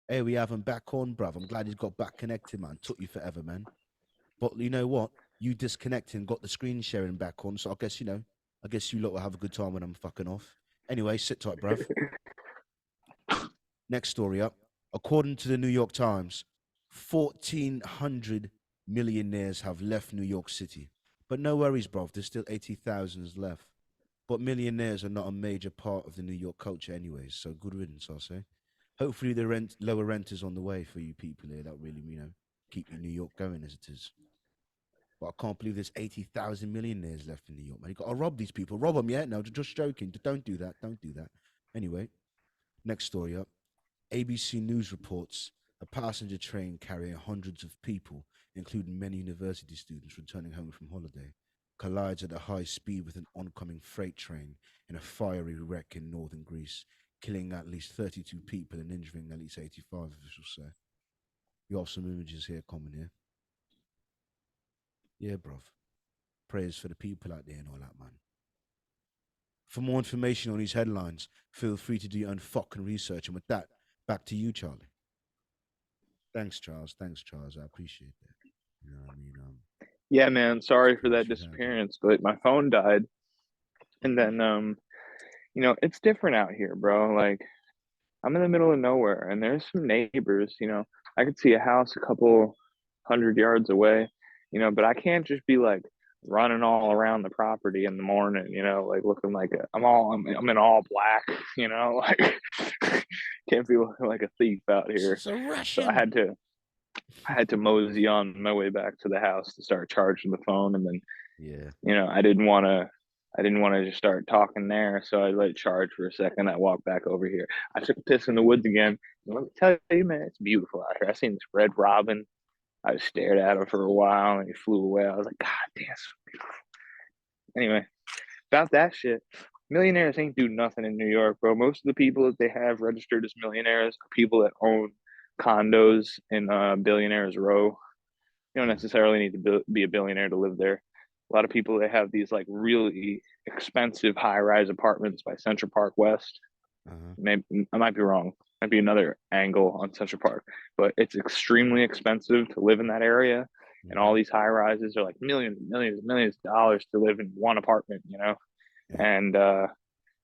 Hey, we have him back on, bruv. I'm glad he's got back connected, man. Took you forever, man. But you know what? You disconnected and got the screen sharing back on, so I guess you lot will have a good time when I'm fucking off. Anyway, sit tight, bruv. Next story up. According to the New York Times, 1,400 millionaires have left New York City. But no worries, bruv. There's still 80,000 left. But millionaires are not a major part of the New York culture anyways, so good riddance, I'll say. Hopefully the lower rent is on the way for you people here that really, keep New York going as it is. But I can't believe there's 80,000 millionaires left in New York, man. You got to rob these people. Rob them, yeah? No, just joking. Don't do that. Don't do that. Anyway, next story up. ABC News reports a passenger train carrying hundreds of people, including many university students returning home from holiday, collides at a high speed with an oncoming freight train in a fiery wreck in northern Greece, killing at least 32 people and injuring at least 85, officials say. You have some images here coming here. Yeah, bruv. Prayers for the people out there and all that, man. For more information on these headlines, feel free to do your own fucking research. And with that, back to you, Charlie. Thanks, Charles. Thanks, Charles. I appreciate that. You know what I mean? Yeah, man. Sorry for cool that shit happened. disappearance, but my phone died. And then, it's different out here, bro. Like, I'm in the middle of nowhere, and there's some neighbors. I could see a house a couple hundred yards away. But I can't just be like running all around the property in the morning. Like looking like I'm in all black. Like can't be looking like a thief out here. It's a So Russian. I had to mosey on my way back to the house to start charging the phone, and then Yeah. I didn't want to just start talking there, so I let it charge for a second. I walked back over here. I took a piss in the woods again. And let me tell you, man, it's beautiful out here. I seen this red robin. I just stared at him for a while, and he flew away. I was like, God damn, so beautiful. Anyway, about that shit. Millionaires ain't do nothing in New York, bro. Most of the people that they have registered as millionaires are people that own condos in Billionaires Row. You don't necessarily need to be a billionaire to live there. A lot of people, they have these like really expensive high-rise apartments by Central Park West. Maybe I might be wrong. Might be another angle on Central Park, but it's extremely expensive to live in that area. And all these high rises are like millions, millions, millions of dollars to live in one apartment. Yeah. And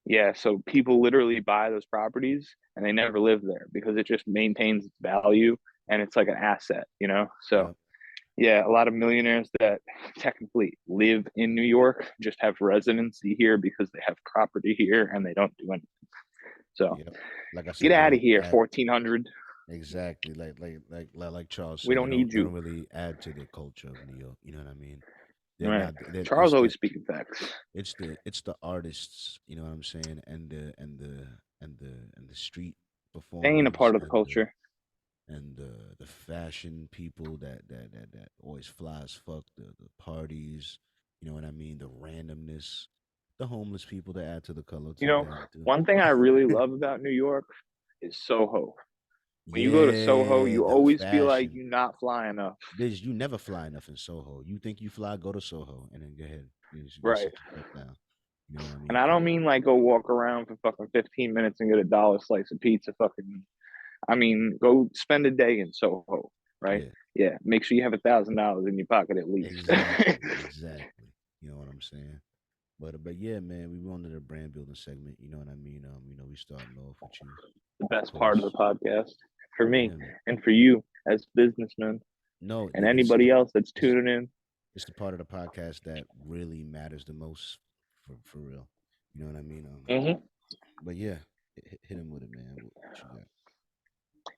yeah, so people literally buy those properties and they never live there because it just maintains its value and it's like an asset. So yeah, a lot of millionaires that technically live in New York just have residency here because they have property here and they don't do anything. So Yep. Like I get said, they out of don't here, add 1400. exactly like Charles We said. don't need They you. don't really add to the culture of New York. You know what I mean? They're Right. not. Charles always speaking facts. It's the artists. You know what I'm saying? And the street They ain't a performers part of the culture. and the fashion people that always fly as fuck. The parties. You know what I mean? The randomness. The homeless people that add to the color You to know, them too. one thing I really love about New York is Soho. When you go to Soho, Yeah, you the always feel like fashion. you're not flying enough. You never fly enough in Soho. You think you fly, go to Soho, and then go ahead. You just go Right. sit the fuck down. You know what I And mean? I 'Cause don't mean like go walk around for fucking 15 minutes and get a dollar slice of pizza. Fucking, I mean, go spend a day in Soho, right? yeah, Yeah. Make sure you have $1,000 in your pocket at least. exactly. You know what I'm saying? But yeah, man, we went into the brand building segment. You know what I mean? We starting off with you, The of best part of the course. podcast for me Yeah, man. and for you as businessmen No, and anybody else that's it's tuning in. it's the part of the podcast that really matters the most for real. You know what I mean? Hmm. But yeah, hit him with it, man. What you got?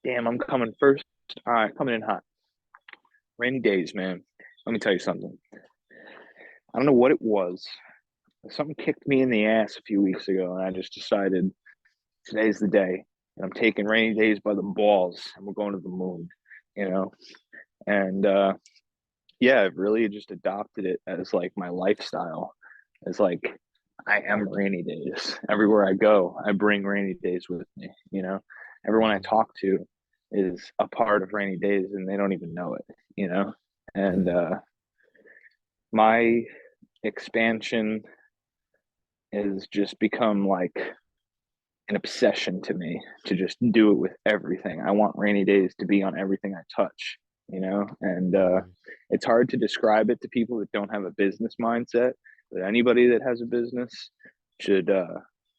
Damn, I'm coming first. All right, coming in hot. Rainy days, man. Let me tell you something. I don't know what it was. Something kicked me in the ass a few weeks ago, and I just decided today's the day. And I'm taking rainy days by the balls, and we're going to the moon, you know? And yeah, I've really just adopted it as like my lifestyle. It's like I am rainy days. Everywhere I go, I bring rainy days with me, you know? Everyone I Hmm. talk to is a part of rainy days and they don't even know it, you know? And Yeah, my expansion has just become like an obsession to me to just do it with everything. I want rainy days to be on everything I touch, you know? And hmm, it's hard to describe it to people that don't have a business mindset, but anybody that has a business should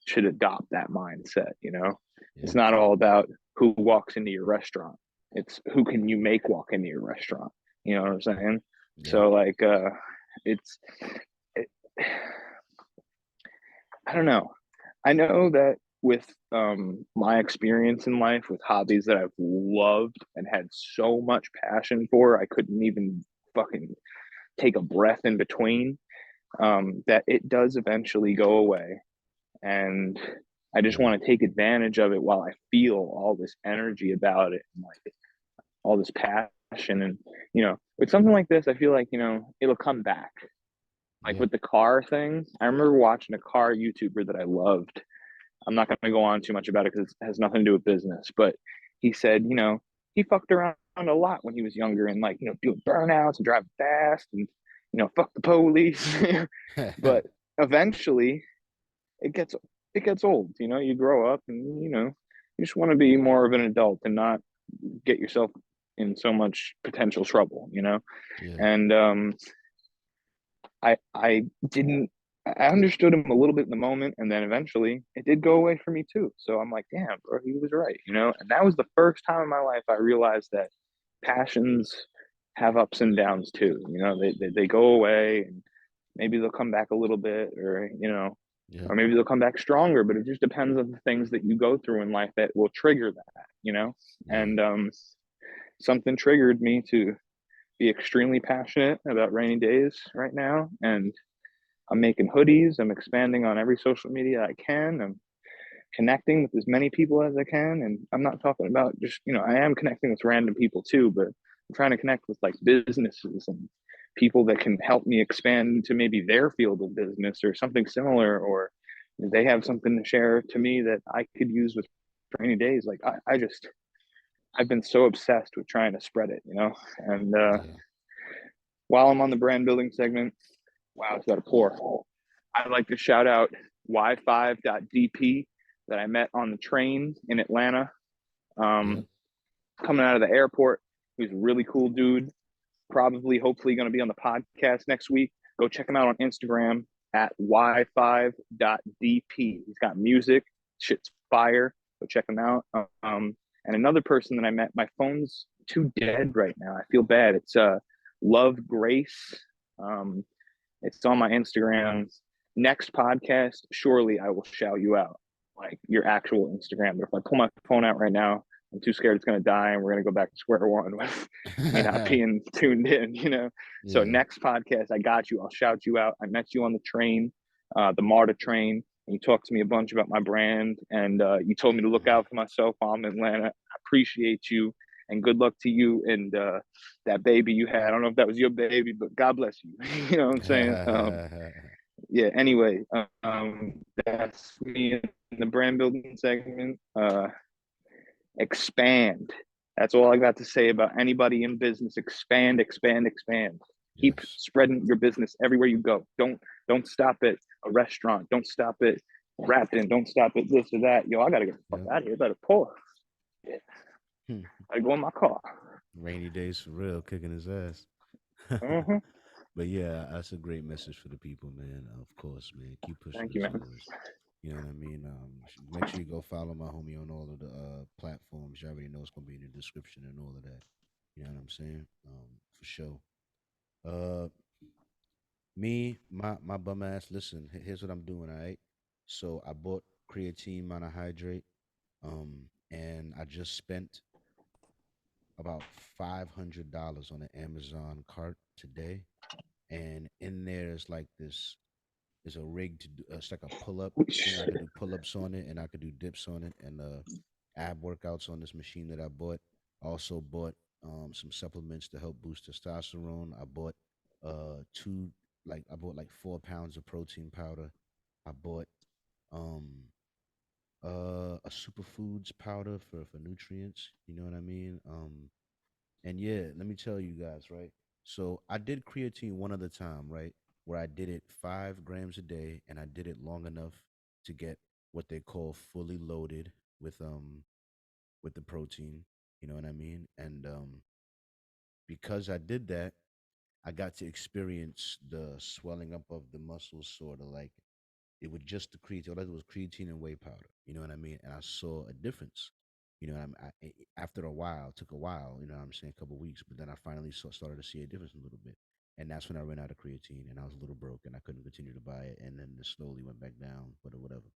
should adopt that mindset, you know? It's yeah, not all about who walks into your restaurant. It's who can you make walk into your restaurant. You know what I'm saying? yeah, So like it's it, I don't know. I know that with my experience in life with hobbies that I've loved and had so much passion for, I couldn't even fucking take a breath in between. That it does eventually go away, and I just yeah, want to take advantage of it while I feel all this energy about it and like all this passion. And with something like this, I feel like it'll come back. Like yeah. with the car thing, I remember watching a car YouTuber that I loved. I'm not going to go on too much about it because it has nothing to do with business. But he said, he fucked around a lot when he was younger and like, doing burnouts and driving fast and, fuck the police. But eventually it gets it gets old. You grow up and you just want to be more of an adult and not get yourself in so much potential trouble. Yeah, And I didn't I understood him a little bit in the moment, and then eventually it did go away for me too. So I'm like, damn, bro, he was right. And that was the first time in my life I realized that passions have ups and downs too. They go away, and maybe they'll come back a little bit, or yeah, or maybe they'll come back stronger. But it just depends on the things that you go through in life that will trigger that. yeah, And something triggered me to be extremely passionate about rainy days right now, and I'm making hoodies. I'm expanding on every social media I can. I'm connecting with as many people as I can. And I'm not talking about just, I am connecting with random people too, but I'm trying to connect with like businesses and people that can help me expand to maybe their field of business or something similar, or they have something to share to me that I could use with rainy days. Like I've been so obsessed with trying to spread it. And yeah. while I'm on the brand building segment, wow, it's got a pour. I'd like to shout out Y5.DP that I met on the train in Atlanta, Yeah. um, coming out of the airport. He's a really cool dude. Probably, hopefully, going to be on the podcast next week. Go check him out on Instagram at Y5.DP. He's got music. Shit's fire. Go check him out. And another person that I met, my phone's too dead right now. I feel bad. It's Love Grace. It's on my Instagram. Next podcast, surely I will shout you out. like your actual Instagram. But if I pull my phone out right now, I'm too scared it's going to die, and we're going to go back to square one with me not being tuned in, you know? So next podcast, I got you. I'll shout you out. I met you on the train, the MARTA train, and you talked to me a bunch about my brand, and you told me to look out for myself while I'm in Atlanta. I appreciate you, and good luck to you and that baby you had. I don't know if that was your baby, but God bless you. You know what I'm saying? Yeah, anyway, that's me in the brand building segment. Expand. That's all I got to say about anybody in business. Expand, expand, expand. Keep spreading your business everywhere you go. Don't stop at a restaurant. Don't stop at rapping. Don't stop at this or that. Yo, I gotta get the fuck out of here. Better pull. Yeah. I go in my car. Rainy days for real, kicking his ass. Mm-hmm. But yeah, that's a great message for the people, man. Of course, man. Keep pushing Thank it you, man. forward. You know what I mean? Make sure you go follow my homie on all of the platforms. You already know it's gonna be in the description and all of that. You know what I'm saying? For sure. Uh, my bum ass. Listen, here's what I'm doing. All right. So I bought creatine monohydrate. And I just spent about $500 on an Amazon cart today, and in there is like this is a rig to do. It's like a pull up thing. I could do pull ups on it, and I could do dips on it, and ab workouts on this machine that I bought. I also bought some supplements to help boost testosterone. I bought two I bought like 4 pounds of protein powder. I bought um a superfoods powder for nutrients. You know what I mean? And yeah, let me tell you guys, right? So I did creatine one other time, right? Where I did it 5 grams a day, and I did it long enough to get what they call fully loaded with the protein. You know what I mean? And because I did that, I got to experience the swelling up of the muscles, sort of like it would just the creatine. All I did was creatine and whey powder. You know what I mean? And I saw a difference. You know, after a while, it took a while. You know, what I'm saying a couple of weeks, but then I finally started to see a difference a little bit. And that's when I ran out of creatine, and I was a little broke, and I couldn't continue to buy it. And then it slowly went back down, but or whatever,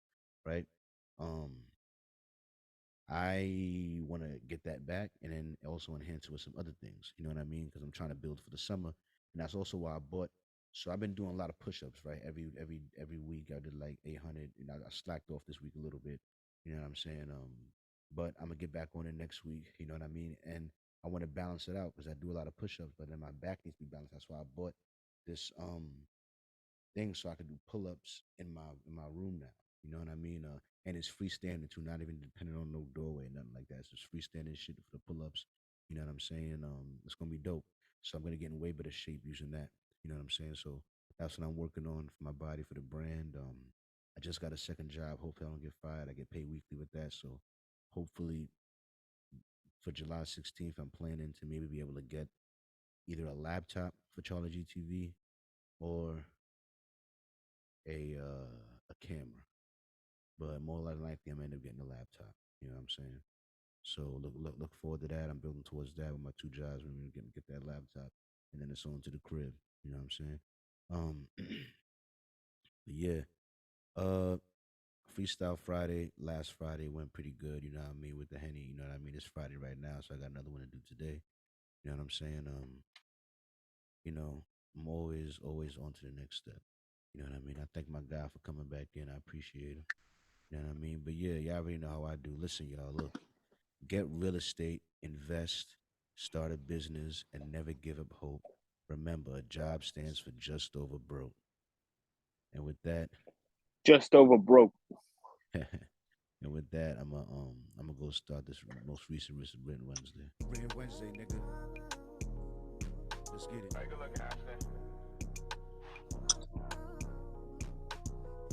right? Um, I want to get that back and then also enhance it with some other things. You know what I mean? Because I'm trying to build for the summer, and that's also why I bought. So I've been doing a lot of push-ups, right? Every week I did like 800. You know, I slacked off this week a little bit. You know what I'm saying? But I'm gonna get back on it next week. You know what I mean? And I want to balance it out because I do a lot of push-ups, but then my back needs to be balanced. That's why I bought this thing so I could do pull ups in my room now. You know what I mean? And it's freestanding too, not even depending on no doorway, nothing like that. It's just freestanding shit for the pull ups. You know what I'm saying? It's gonna be dope. So I'm gonna get in way better shape using that. You know what I'm saying? So that's what I'm working on for my body for the brand. I just got a second job. Hopefully I don't get fired. I get paid weekly with that. So hopefully for July 16th, I'm planning to maybe be able to get either a laptop for CharlieGtv or a camera, but more than likely I'm gonna end up getting a laptop. You know what I'm saying? So look forward to that. I'm building towards that with my 2 jobs. We're gonna get that laptop, and then it's on to the crib. You know what I'm saying? Yeah. Uh, Freestyle Friday last Friday went pretty good. You know what I mean with the Henny. You know what I mean. It's Friday right now, so I got another one to do today. You know what I'm saying? You know, I'm always on to the next step. You know what I mean? I thank my guy for coming back in. I appreciate him. You know what I mean? But yeah, y'all already know how I do. Listen, y'all, look, get real estate, invest, start a business, and never give up hope. Remember, a job stands for just over broke. And with that, Just over broke. and with that, I'm gonna go start this most recent written Wednesday. Written Wednesday, nigga. Let's get it.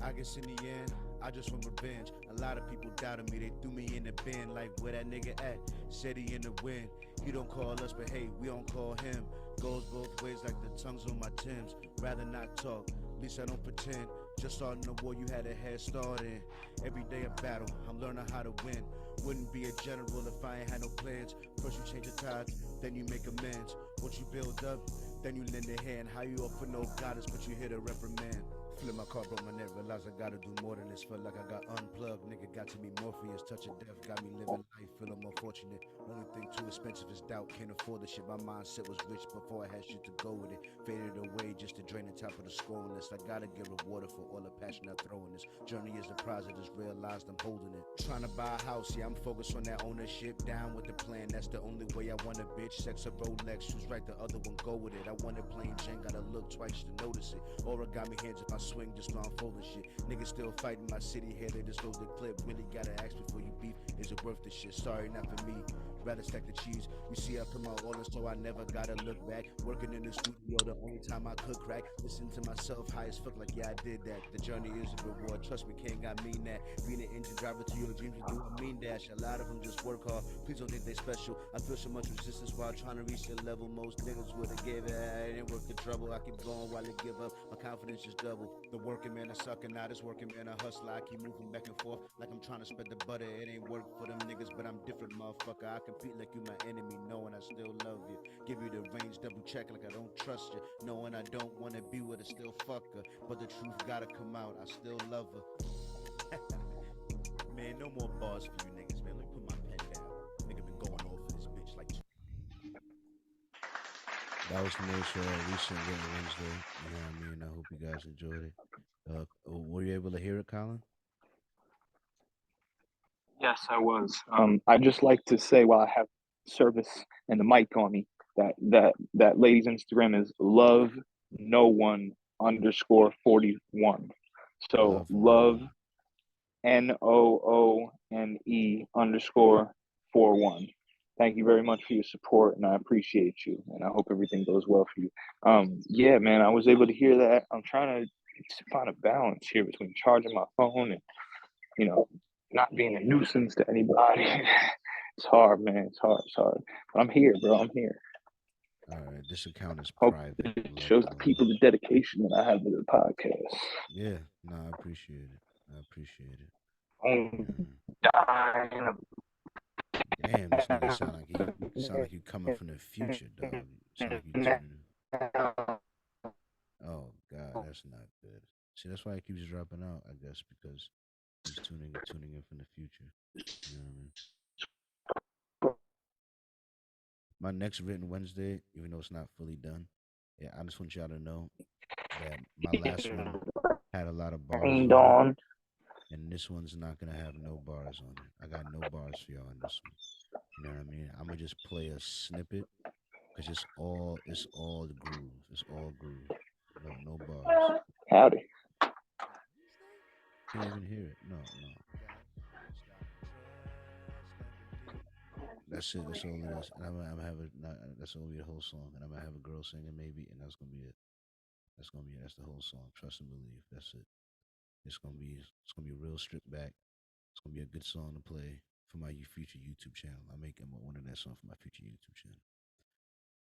I guess in the end, I just want revenge. A lot of people doubted me, they threw me in the bin like where that nigga at? Said he in the wind. He don't call us, but hey, we don't call him. Goes both ways like the tongues on my Timbs. Rather not talk, at least I don't pretend. Just starting the war, you had a head start in. Every day a battle, I'm learning how to win. Wouldn't be a general if I ain't had no plans. First you change the tide, then you make amends. Once you build up, then you lend a hand. How you up for no guidance, but you hit a reprimand. Flip my car, broke my neck, realized I gotta do more than this. Felt like I got unplugged, nigga got to me Morpheus. Touch of death got me living life, feeling more fortunate. Only thing too expensive is doubt, can't afford the shit. My mindset was rich before I had shit to go with it. Faded away just to drain the top of the scoring list. I gotta get rewarded for all the passion I throw in this. Journey is the prize, I just realized I'm holding it. Trying to buy a house, yeah, I'm focused on that ownership. Down with the plan, that's the only way I want a bitch. Sex a Rolex, choose right, the other one go with it. I want a plain Jane, gotta look twice to notice it. Origami hands if I swing, just know I'm folding shit. Niggas still fighting my city here, they just load the clip. Really gotta ask before you beef, is it worth the shit? Sorry, not for me. Rather stack the cheese. You see, I put my all in, so I never gotta look back. Working in the studio, the only time I could crack. Listen to myself, high as fuck, like yeah, I did that. The journey is a reward. Trust me, King, I mean that. Being an engine driver to your dreams, you do a mean dash. A lot of them just work hard. Please don't think they special. I feel so much resistance while trying to reach the level. Most niggas would have gave it. It ain't worth the trouble. I keep going while they give up. My confidence is double. The working man, I suck and not this working man, I hustler. I keep moving back and forth like I'm trying to spread the butter. It ain't work for them niggas, but I'm different, motherfucker. I compete like you my enemy, knowing I still love you. Give you the range, double check like I don't trust you. Knowing I don't wanna be with her, still fuck her. But the truth gotta come out, I still love her. Man, no more bars for you niggas, man. Let me put my pen down. Nigga been going off for this bitch like. That was today's recent Written Wednesday. You know what I mean? I hope you guys enjoyed it. Were you able to hear it, Colin? Yes, I was. I just like to say while I have service and the mic on me that lady's Instagram is love no one underscore 41. So Love no love one. NOONE underscore 41. Thank you very much for your support, and I appreciate you, and I hope everything goes well for you. Yeah, man, I was able to hear that. I'm trying to find a balance here between charging my phone and you know not being a nuisance to anybody. It's hard, man. It's hard. It's hard. But I'm here, bro. I'm here. All right, this account is Hope private. it Love shows no the one. people the dedication that I have to the podcast. Yeah, no, I appreciate it. I appreciate it. Only Mm. dying of Damn, this nigga sound like you coming from the future, dog. Sound like you tuning in. Oh God, that's not good. See, that's why he keeps dropping out, I guess, because he's tuning in from the future. You know what I mean? My next written Wednesday, even though it's not fully done, yeah, I just want y'all to know that my last one had a lot of bars rained on it, on. and this one's not gonna have no bars on it. I got no bars for y'all on this one. You know what I mean? I'm gonna just play a snippet because it's all the groove. It's all groove. No bars. Howdy. Can't even hear it. No, no. That's it. That's all it is. And I'm gonna have it. That's gonna be the whole song. And I'm gonna have a girl singing maybe, and that's gonna be it. That's the whole song. Trust and believe. That's it. It's gonna be real stripped back. It's gonna be a good song to play for my future YouTube channel. I'm making one of that song for my future YouTube channel.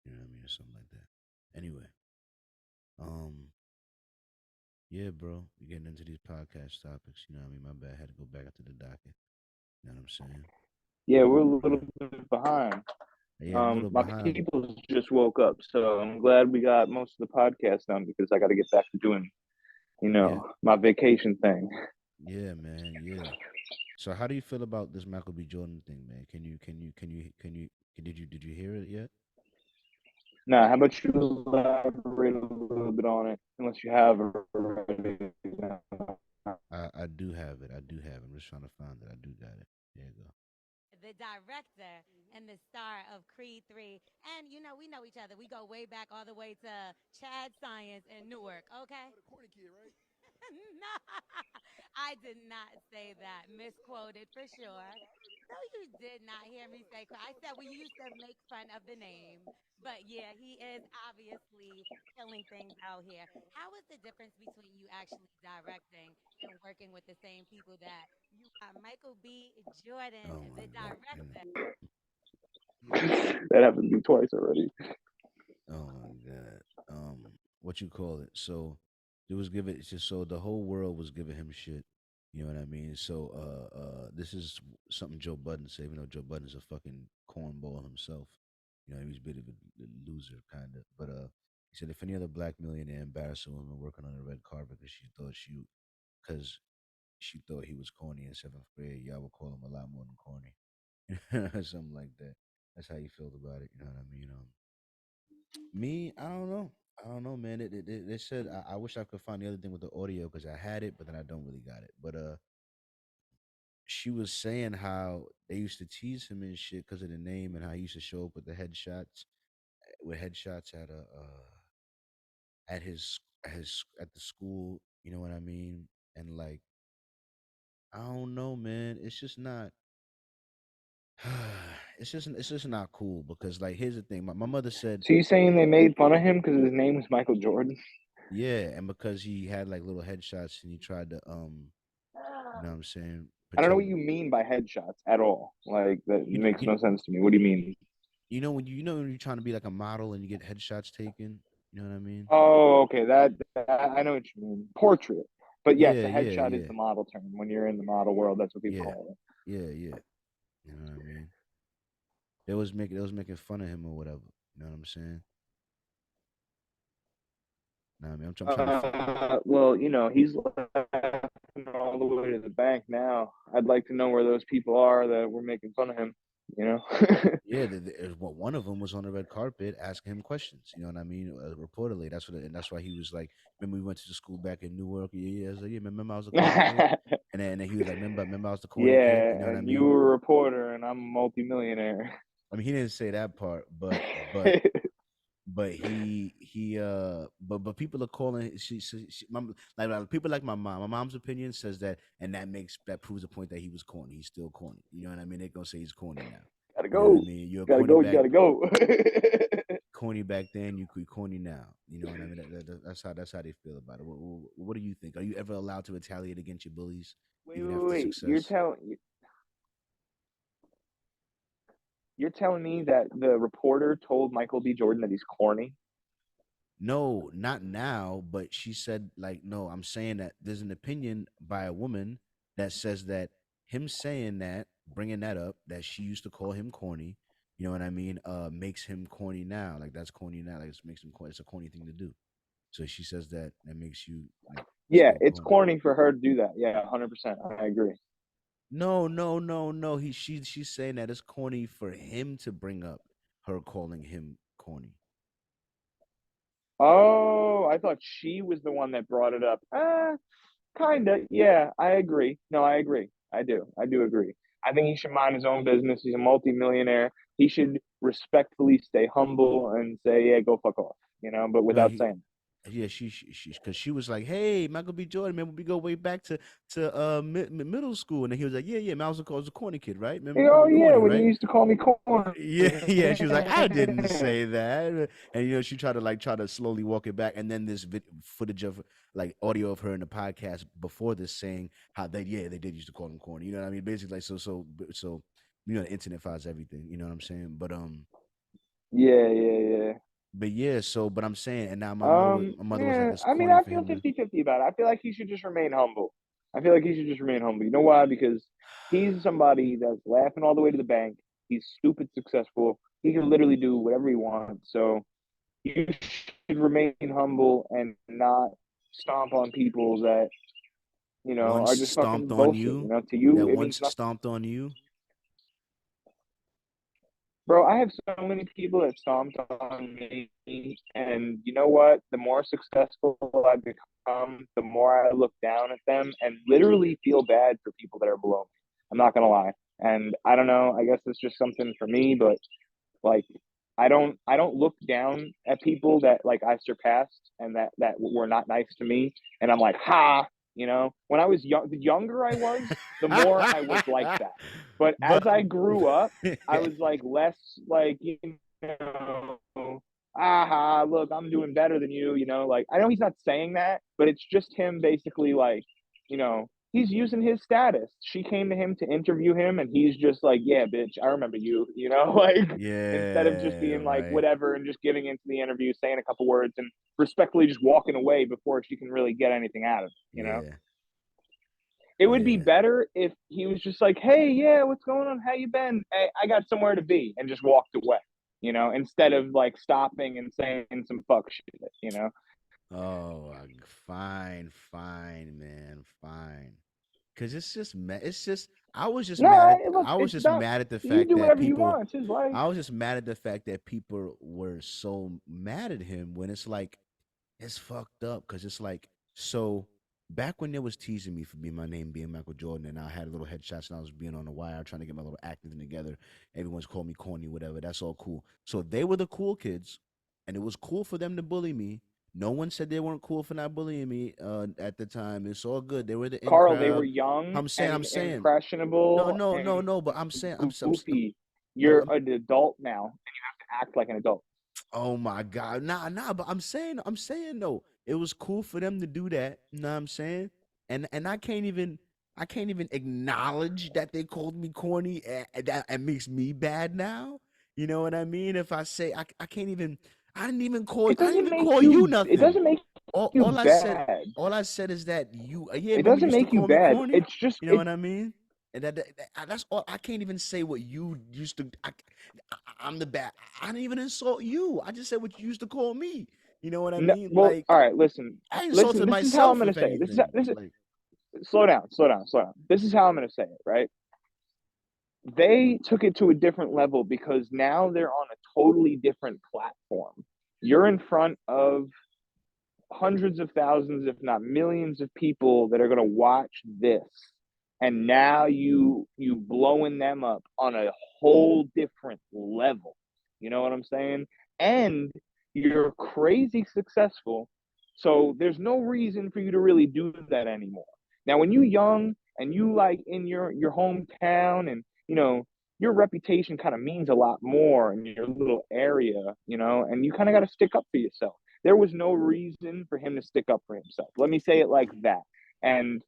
You know what I mean, or something like that. Anyway, um, yeah, bro, we getting into these podcast topics. You know what I mean? My bad. I had to go back into the docket. You know what I'm saying? Yeah, we're a little Yeah, bit behind. yeah, I'm a little My behind. people just woke up, so I'm glad we got most of the podcast done because I got to get back to doing, Yeah, my vacation thing. yeah, man, yeah. So, how do you feel about this Michael B. Jordan thing, man? Did you hear it yet? Now, how about you elaborate a little bit on it, unless you have already? I do have it. I do have it. I'm just trying to find it. I do got it. There you go. The director and the star of Creed 3. And, we know each other. We go way back all the way to Chad Science in Newark, okay? Oh, the corny kid, right? No, I did not say that. Misquoted for sure. No, you did not hear me say. I said we used to make fun of the name. But yeah, he is obviously killing things out here. How is the difference between you actually directing and working with the same people that you got Michael B. Jordan, Oh my the god. You know. director? That happened to me twice already. Oh my god. What you call it? So it was given. It's just so the whole world was giving him shit. You know what I mean? So this is something Joe Budden said. Even though Joe Budden is a fucking cornball himself. You know, he was a bit of a loser, kind of. But He said, if any other black millionaire embarrassed a woman working on the red carpet because she thought he was corny in seventh grade, y'all would call him a lot more than corny. Something like that. That's how you felt about it. You know what I mean? Me, I don't know. I don't know, man. They said I wish I could find the other thing with the audio because I had it, but then I don't really got it. But she was saying how they used to tease him and shit because of the name and how he used to show up with the headshots at at the school. You know what I mean? And like I don't know, man. It's just not. It's just not cool because like here's the thing. My mother said, So you saying they made fun of him because his name was Michael Jordan? yeah, and because he had like little headshots and he tried to you know what I'm saying, I don't know pretend. what you mean by headshots at all. Like that You makes you no sense to me. What do you mean? you know when you're trying to be like a model and you get headshots taken. You know what I mean? Oh, okay. That I know what you mean. Portrait. But yes, Yeah, a yeah, headshot is yeah, the model term. When you're in the model world, that's what people yeah, call it. yeah. You know what I mean? They was making fun of him or whatever. You know what I'm saying? Nah, I mean, I'm trying to find. Well, he's laughing all the way to the bank now. I'd like to know where those people are that were making fun of him. You know? Yeah, one of them was on the red carpet asking him questions. You know what I mean? Reportedly, and that's why he was like, "Remember we went to the school back in Newark? Yeah, yeah." I was like, "Yeah, remember I was a corny kid," and then he was like, "Remember I was the corny kid." Yeah, You know what I and you mean? were a reporter, and I'm a multimillionaire. I mean, he didn't say that part, but but people are calling like people like my mom. My mom's opinion says that, and that proves the point that he was corny. He's still corny. You know what I mean? They're gonna say he's corny now. Gotta You know what I go. mean? You're a Gotta corny go. You back gotta go. corny back then. You could corny now. You know what I mean? That's how they feel about it. What do you think? Are you ever allowed to retaliate against your bullies Wait, even wait, after wait. You're success? telling me that the reporter told Michael B. Jordan that he's corny? No, not now, but she said like no, I'm saying that there's an opinion by a woman that says that him saying that, bringing that up, that she used to call him corny, you know what I mean, makes him corny now. Like that's corny now. Like it makes him corny. It's a corny thing to do. So she says that makes you like Yeah, still it's corny. corny for her to do that. Yeah, 100%. I agree. No, no, no, no. She's saying that it's corny for him to bring up her calling him corny. Oh, I thought she was the one that brought it up. Kinda. Yeah, I agree. No, I agree. I do. I do agree. I think he should mind his own business. He's a multimillionaire. He should respectfully stay humble and say, "Yeah, go fuck off," but No, without saying. yeah, because she was like, "Hey, Michael B. Jordan, man, we go way back to middle school," and then he was like, "Yeah, yeah, man, I was a corny kid, right? Remember, Oh yeah, corny, when you right?" used to call me corny. Yeah, yeah. She was like, "I didn't say that," and she tried to try to slowly walk it back, and then this footage of like audio of her in the podcast before this saying how they did used to call him corny. You know what I mean? Basically, like so, the internet files everything. You know what I'm saying? Yeah, yeah, yeah. But yeah, but I'm saying, and now my mother was like, Yeah. "It's I mean, corny I for feel him to." 50-50 about it. I feel like he should just remain humble. I feel like he should just remain humble. You know why? Because he's somebody that's laughing all the way to the bank. He's stupid successful. He can literally do whatever he wants. So you should remain humble and not stomp on people that, Once are just stomped fucking on bullshit. you, To you, that it means once nothing. stomped on you. Bro, I have so many people that stomped on me, and you know what? The more successful I become, the more I look down at them and literally feel bad for people that are below me. I'm not gonna lie, and I don't know. I guess it's just something for me, but like, I don't look down at people that like I surpassed and that were not nice to me, and I'm like, ha. When I was young, the younger I was, the more I was like that. But but as I grew up, I was like less like aha, look, I'm doing better than you. Like I know he's not saying that, but it's just him basically like, he's using his status. She came to him to interview him, and he's just like, yeah, bitch, I remember you. Like instead of just yeah, being like right. whatever and just getting into the interview, saying a couple words, and respectfully just walking away before she can really get anything out of it. Yeah, It would be yeah. better if he was just like, hey, yeah, what's going on? How you been? Hey, I got somewhere to be, and just walked away. instead of like stopping and saying some fuck shit. Oh, fine, fine, man, fine. Cause it's just, it's just. I was just mad No, at. look, I was it's just not. mad at the He fact do that whatever he people. wants. His life. I was just mad at the fact that people were so mad at him when it's like it's fucked up because it's like so back when they was teasing me for being my name being Michael Jordan and I had little headshots and I was being on the wire trying to get my little acting together. Everyone's called me corny, whatever. That's all cool. So they were the cool kids, and it was cool for them to bully me. No one said they weren't cool for not bullying me at the time. It's all good. They were the in Carl, they were crowd. young I'm and saying, no, impressionable no, no, and no. But I'm saying, goofy. no, You're an adult now, and you have to act like an adult. oh my God. Nah, but I'm saying though, it was cool for them to do that. You know what I'm saying? And I can't even acknowledge that they called me corny and that it makes me bad now. You know what I mean? If I say I can't even I didn't even call you It nothing. doesn't make All, you all I said bad. all I said is that you yeah, It remember you doesn't used to make you call me bad. corny? It's just You know it. what I mean? And that's all. I can't even say what you used to. I'm the bad. I didn't even insult you. I just said what you used to call me. You know what I No, mean? well, Like all right. Listen, I listen. insulted This is how I'm myself, gonna if say it. anything. This is. Like, Slow down. Slow down. Slow down. This is how I'm gonna say it. Right? They took it to a different level because now they're on a totally different platform. You're in front of hundreds of thousands, if not millions of people that are going to watch this. And now you blowing them up on a whole different level. You know what I'm saying? And you're crazy successful. So there's no reason for you to really do that anymore. Now when you young and you like in your hometown and your reputation kind of means a lot more in your little area, and you kind of got to stick up for yourself. There was no reason for him to stick up for himself. Let me say it like that. And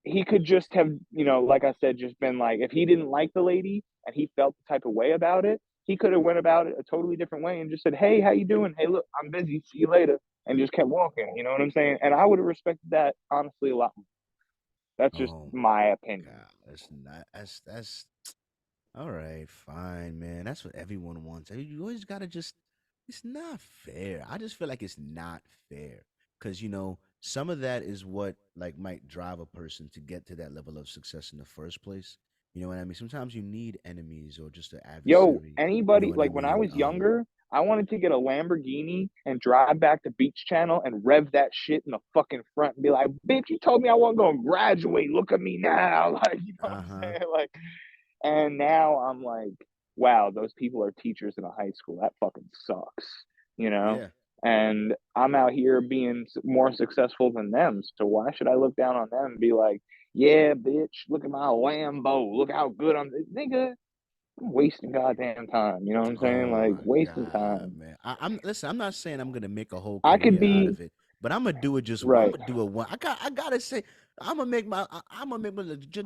he could just have, like I said, just been like, if he didn't like the lady and he felt the type of way about it, he could have went about it a totally different way and just said, "Hey, how you doing? Hey, look, I'm busy. See you later," and just kept walking. You know what I'm saying? And I would have respected that honestly a lot more. That's just oh my my opinion. God, that's not that's all right, fine, man. That's what everyone wants. You always gotta just. It's not fair. I just feel like it's not fair because some of that is what like might drive a person to get to that level of success in the first place. You know what I mean? Sometimes you need enemies or just an Yo, adversary. You know anybody what I like when I mean? was younger, I wanted to get a Lamborghini and drive back to Beach Channel and rev that shit in the fucking front and be like, "Bitch, you told me I wasn't gonna graduate. Look at me now." Like, you know what Uh I'm huh. saying? Like, and now I'm like, wow, those people are teachers in a high school. That fucking sucks, you know? Yeah. And I'm out here being more successful than them. So why should I look down on them and be like, yeah, bitch, look at my Lambo. Look how good I'm. Nigga, I'm wasting goddamn time. You know what I'm saying? Oh Like, my wasting God, time. man. I'm listen. I'm not saying I'm gonna make a whole I could career out be of it, but I'm gonna do it I'm right. gonna do it one. I gotta say, I'm gonna make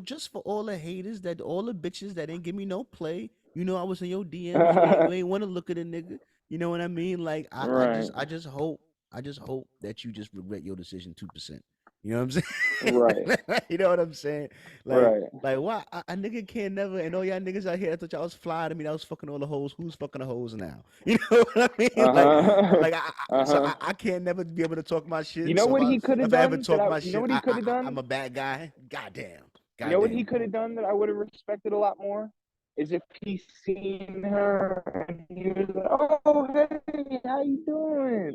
just for all the haters that all the bitches that ain't give me no play. I was in your DMs. You ain't want to look at a nigga. You know what I mean? Like Right. I just hope that you just regret your decision 2%. You know what I'm Right. saying? You know what I'm saying? Like Right. like why a nigga can't never and all y'all niggas out here I thought y'all was fly to me. That was fucking all the hoes. Who's fucking the hoes now? You know what I mean? Uh-huh. So Uh-huh. I can't never be able to talk my You shit. know So what he could have if I ever done talk my you know shit, what he could have I'm done? a bad guy. Goddamn. You know what he Goddamn. could have done that I would have respected a lot more? Is if he seen her and he was like, "Oh, hey, how you doing?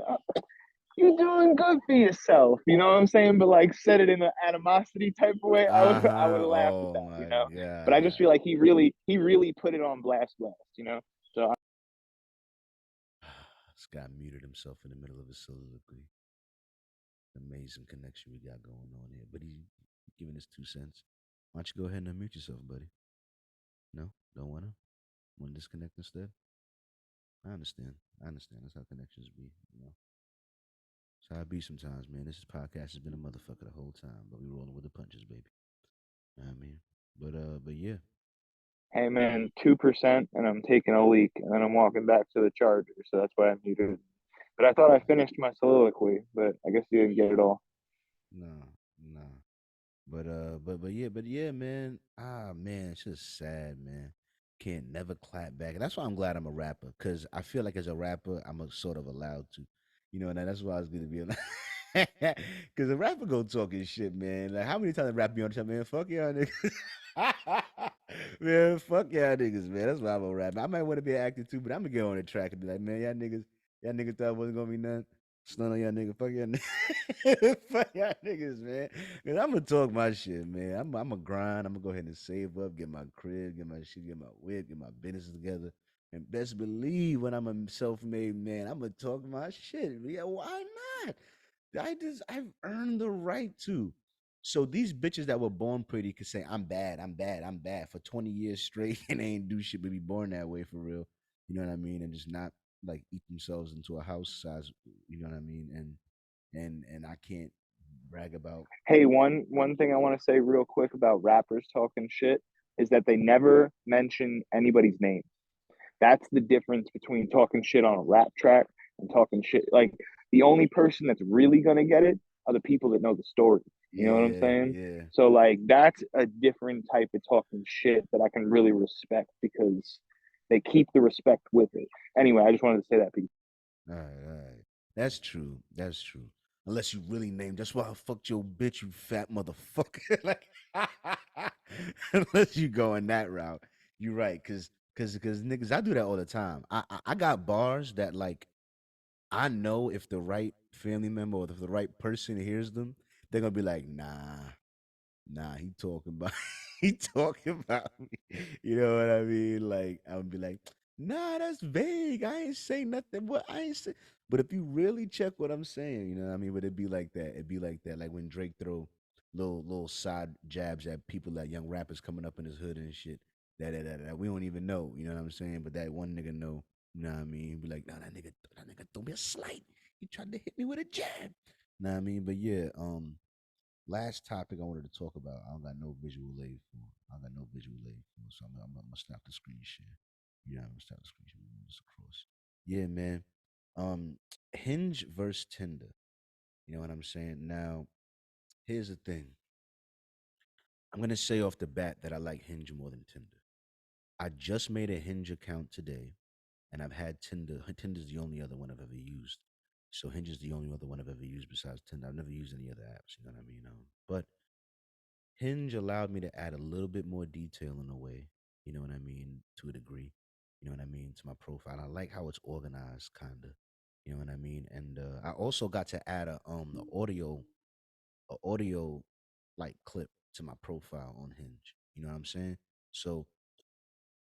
You doing good for yourself." You know what I'm saying? But like said it in an animosity type of way, I would Uh-huh. have laughed at Oh my that. But I just God. feel like he really put it on blast. So This guy muted himself in the middle of a soliloquy. Amazing connection we got going on here. But he's giving his 2 cents. Why don't you go ahead and unmute yourself, buddy? No? Don't wanna? Want to disconnect instead? I understand. I understand. That's how connections be. That's how it be sometimes, man. This podcast has been a motherfucker the whole time, but we rolling with the punches, baby. You know what I mean? But yeah. hey man, 2%, and I'm taking a leak, and then I'm walking back to the charger. So that's why I'm muted. But I thought I finished my soliloquy, but I guess you didn't get it all. No, no. But yeah, man. Ah man, it's just sad, man. Can't never clap back. And that's why I'm glad I'm a rapper, because I feel like as a rapper, I'm a, sort of allowed to. And that's why I was gonna be because a rapper go talking shit, man. Like how many times I rap me on the show, man? Fuck y'all niggas. Man, fuck y'all niggas, man. That's why I'm a rapper. I might want to be an actor too, but I'm gonna get on the track and be like, man, y'all niggas thought it wasn't gonna be nothing. Stun on y'all niggas. Fuck y'all niggas. Fuck y'all niggas, man. Cause I'm gonna talk my shit, man. I'm gonna grind. I'm gonna go ahead and save up, get my crib, get my shit, get my whip, get my business together. And best believe when I'm a self-made man, I'm gonna talk my shit. Yeah, why not? I've earned the right to. So these bitches that were born pretty could say, I'm bad, I'm bad, I'm bad for 20 years straight and they ain't do shit but be born that way for real. You know what I mean? And just not like eat themselves into a house size, you know what I mean? And I can't brag about. Hey, one thing I want to say real quick about rappers talking shit is that they never mention anybody's name. That's the difference between talking shit on a rap track and talking shit. Like the only person that's really gonna get it are the people that know the story. You know what I'm Yeah, saying? yeah. So like that's a different type of talking shit that I can really respect because they keep the respect with it. Anyway, I just wanted to say that piece. All right, all right. That's true. That's true. Unless you really named, that's why I fucked your bitch, you fat motherfucker. Like, unless you going that route, you're right. Cause niggas, I do that all the time. I got bars that like I know if the right family member or if the right person hears them, they're gonna be like, nah, he talking about he talking about me. You know what I mean? Like I would be like, nah, that's vague. I ain't say nothing. What I ain't say. But if you really check what I'm saying, you know what I mean? But it'd be like that. It'd be like that. Like when Drake throw little side jabs at people like young rappers coming up in his hood and shit. That we don't even know. You know what I'm saying? But that one nigga know. You know what I mean? He'd be like, nah, that nigga threw me a slight. He tried to hit me with a jab. Know what I mean? But yeah, last topic I wanted to talk about. I don't got no visual aid for. I don't got no visual aid for. So I'm gonna stop the screen share. Yeah, I'm gonna stop the screen share. Move this across. Yeah, man. Um, Hinge versus Tinder. You know what I'm saying? Now, here's the thing. I'm gonna say off the bat that I like Hinge more than Tinder. I just made a Hinge account today, and I've had Tinder. Tinder's the only other one I've ever used. So Hinge is the only other one I've ever used besides Tinder. I've never used any other apps. You know what I mean? But Hinge allowed me to add a little bit more detail in a way, you know what I mean, to a degree, you know what I mean, to my profile. I like how it's organized, kind of, you know what I mean. And I also got to add a audio like clip to my profile on Hinge. You know what I'm saying? So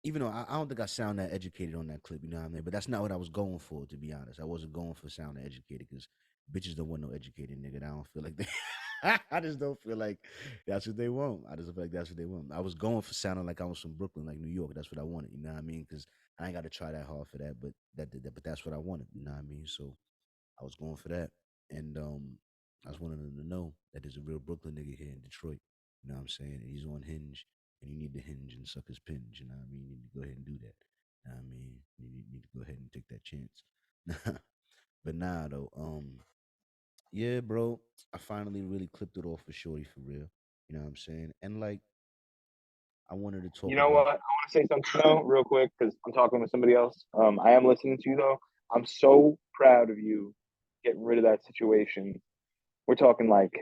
even though I don't think I sound that educated on that clip, you know what I mean? But that's not what I was going for, to be honest. I wasn't going for sounding educated because bitches don't want no educated nigga. I don't feel like they. I just don't feel like that's what they want. I just feel like that's what they want. I was going for sounding like I was from Brooklyn, like New York. That's what I wanted. You know what I mean? Because I ain't got to try that hard for that. But but that's what I wanted. You know what I mean? So I was going for that, and I just wanted them to know that there's a real Brooklyn nigga here in Detroit. You know what I'm saying? And he's on Hinge, and you need to hinge and suck his pinge. You know what I mean? You need to go ahead and do that. You know what I mean? You need to go ahead and take that chance. But nah, though, yeah, bro, I finally really clipped it off for Shorty for real. You know what I'm saying? And like, I wanted to You talk know about. what? I want to say something though, real quick, because I'm talking with somebody else. I am listening to you though. I'm so proud of you getting rid of that situation. We're talking like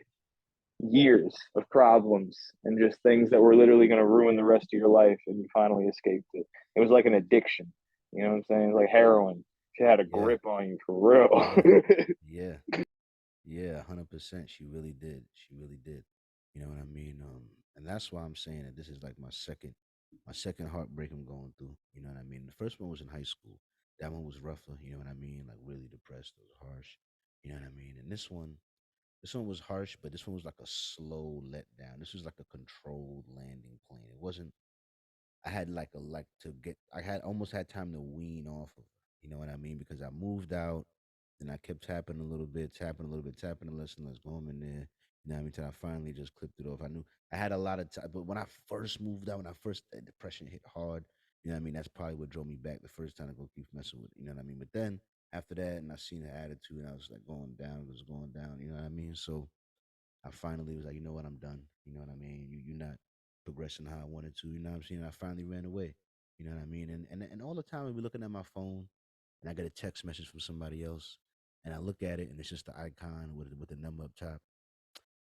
years of problems and just things that were literally going to ruin the rest of your life, and you finally escaped it. It was like an addiction. You know what I'm saying? It's like heroin. She had a Yeah, grip on you for yeah, real. yeah. Yeah, 100%. She really did. She really did. You know what I mean? And that's why I'm saying that this is like my second heartbreak I'm going through. You know what I mean? The first one was in high school. That one was rougher. You know what I mean? Like really depressed. It was harsh. You know what I mean? And this one was harsh, but this one was like a slow letdown. This was like a controlled landing plane. It wasn't. I had like to get. I had almost had time to wean off of her. You know what I mean? Because I moved out, and I kept tapping a little bit, tapping a little bit, tapping a less and less, going in there. You know what I mean? Till I finally just clipped it off. I knew I had a lot of time, but when I first moved out, when I first that depression hit hard. You know what I mean? That's probably what drove me back the first time to go keep messing with it. You know what I mean? But then after that, and I seen her attitude, and I was like going down, it was going down. You know what I mean? So I finally was like, you know what, I'm done. You know what I mean? You're not progressing how I wanted to. You know what I'm saying? I finally ran away. You know what I mean? And all the time I'll be looking at my phone and I get a text message from somebody else and I look at it and it's just the icon with the number up top.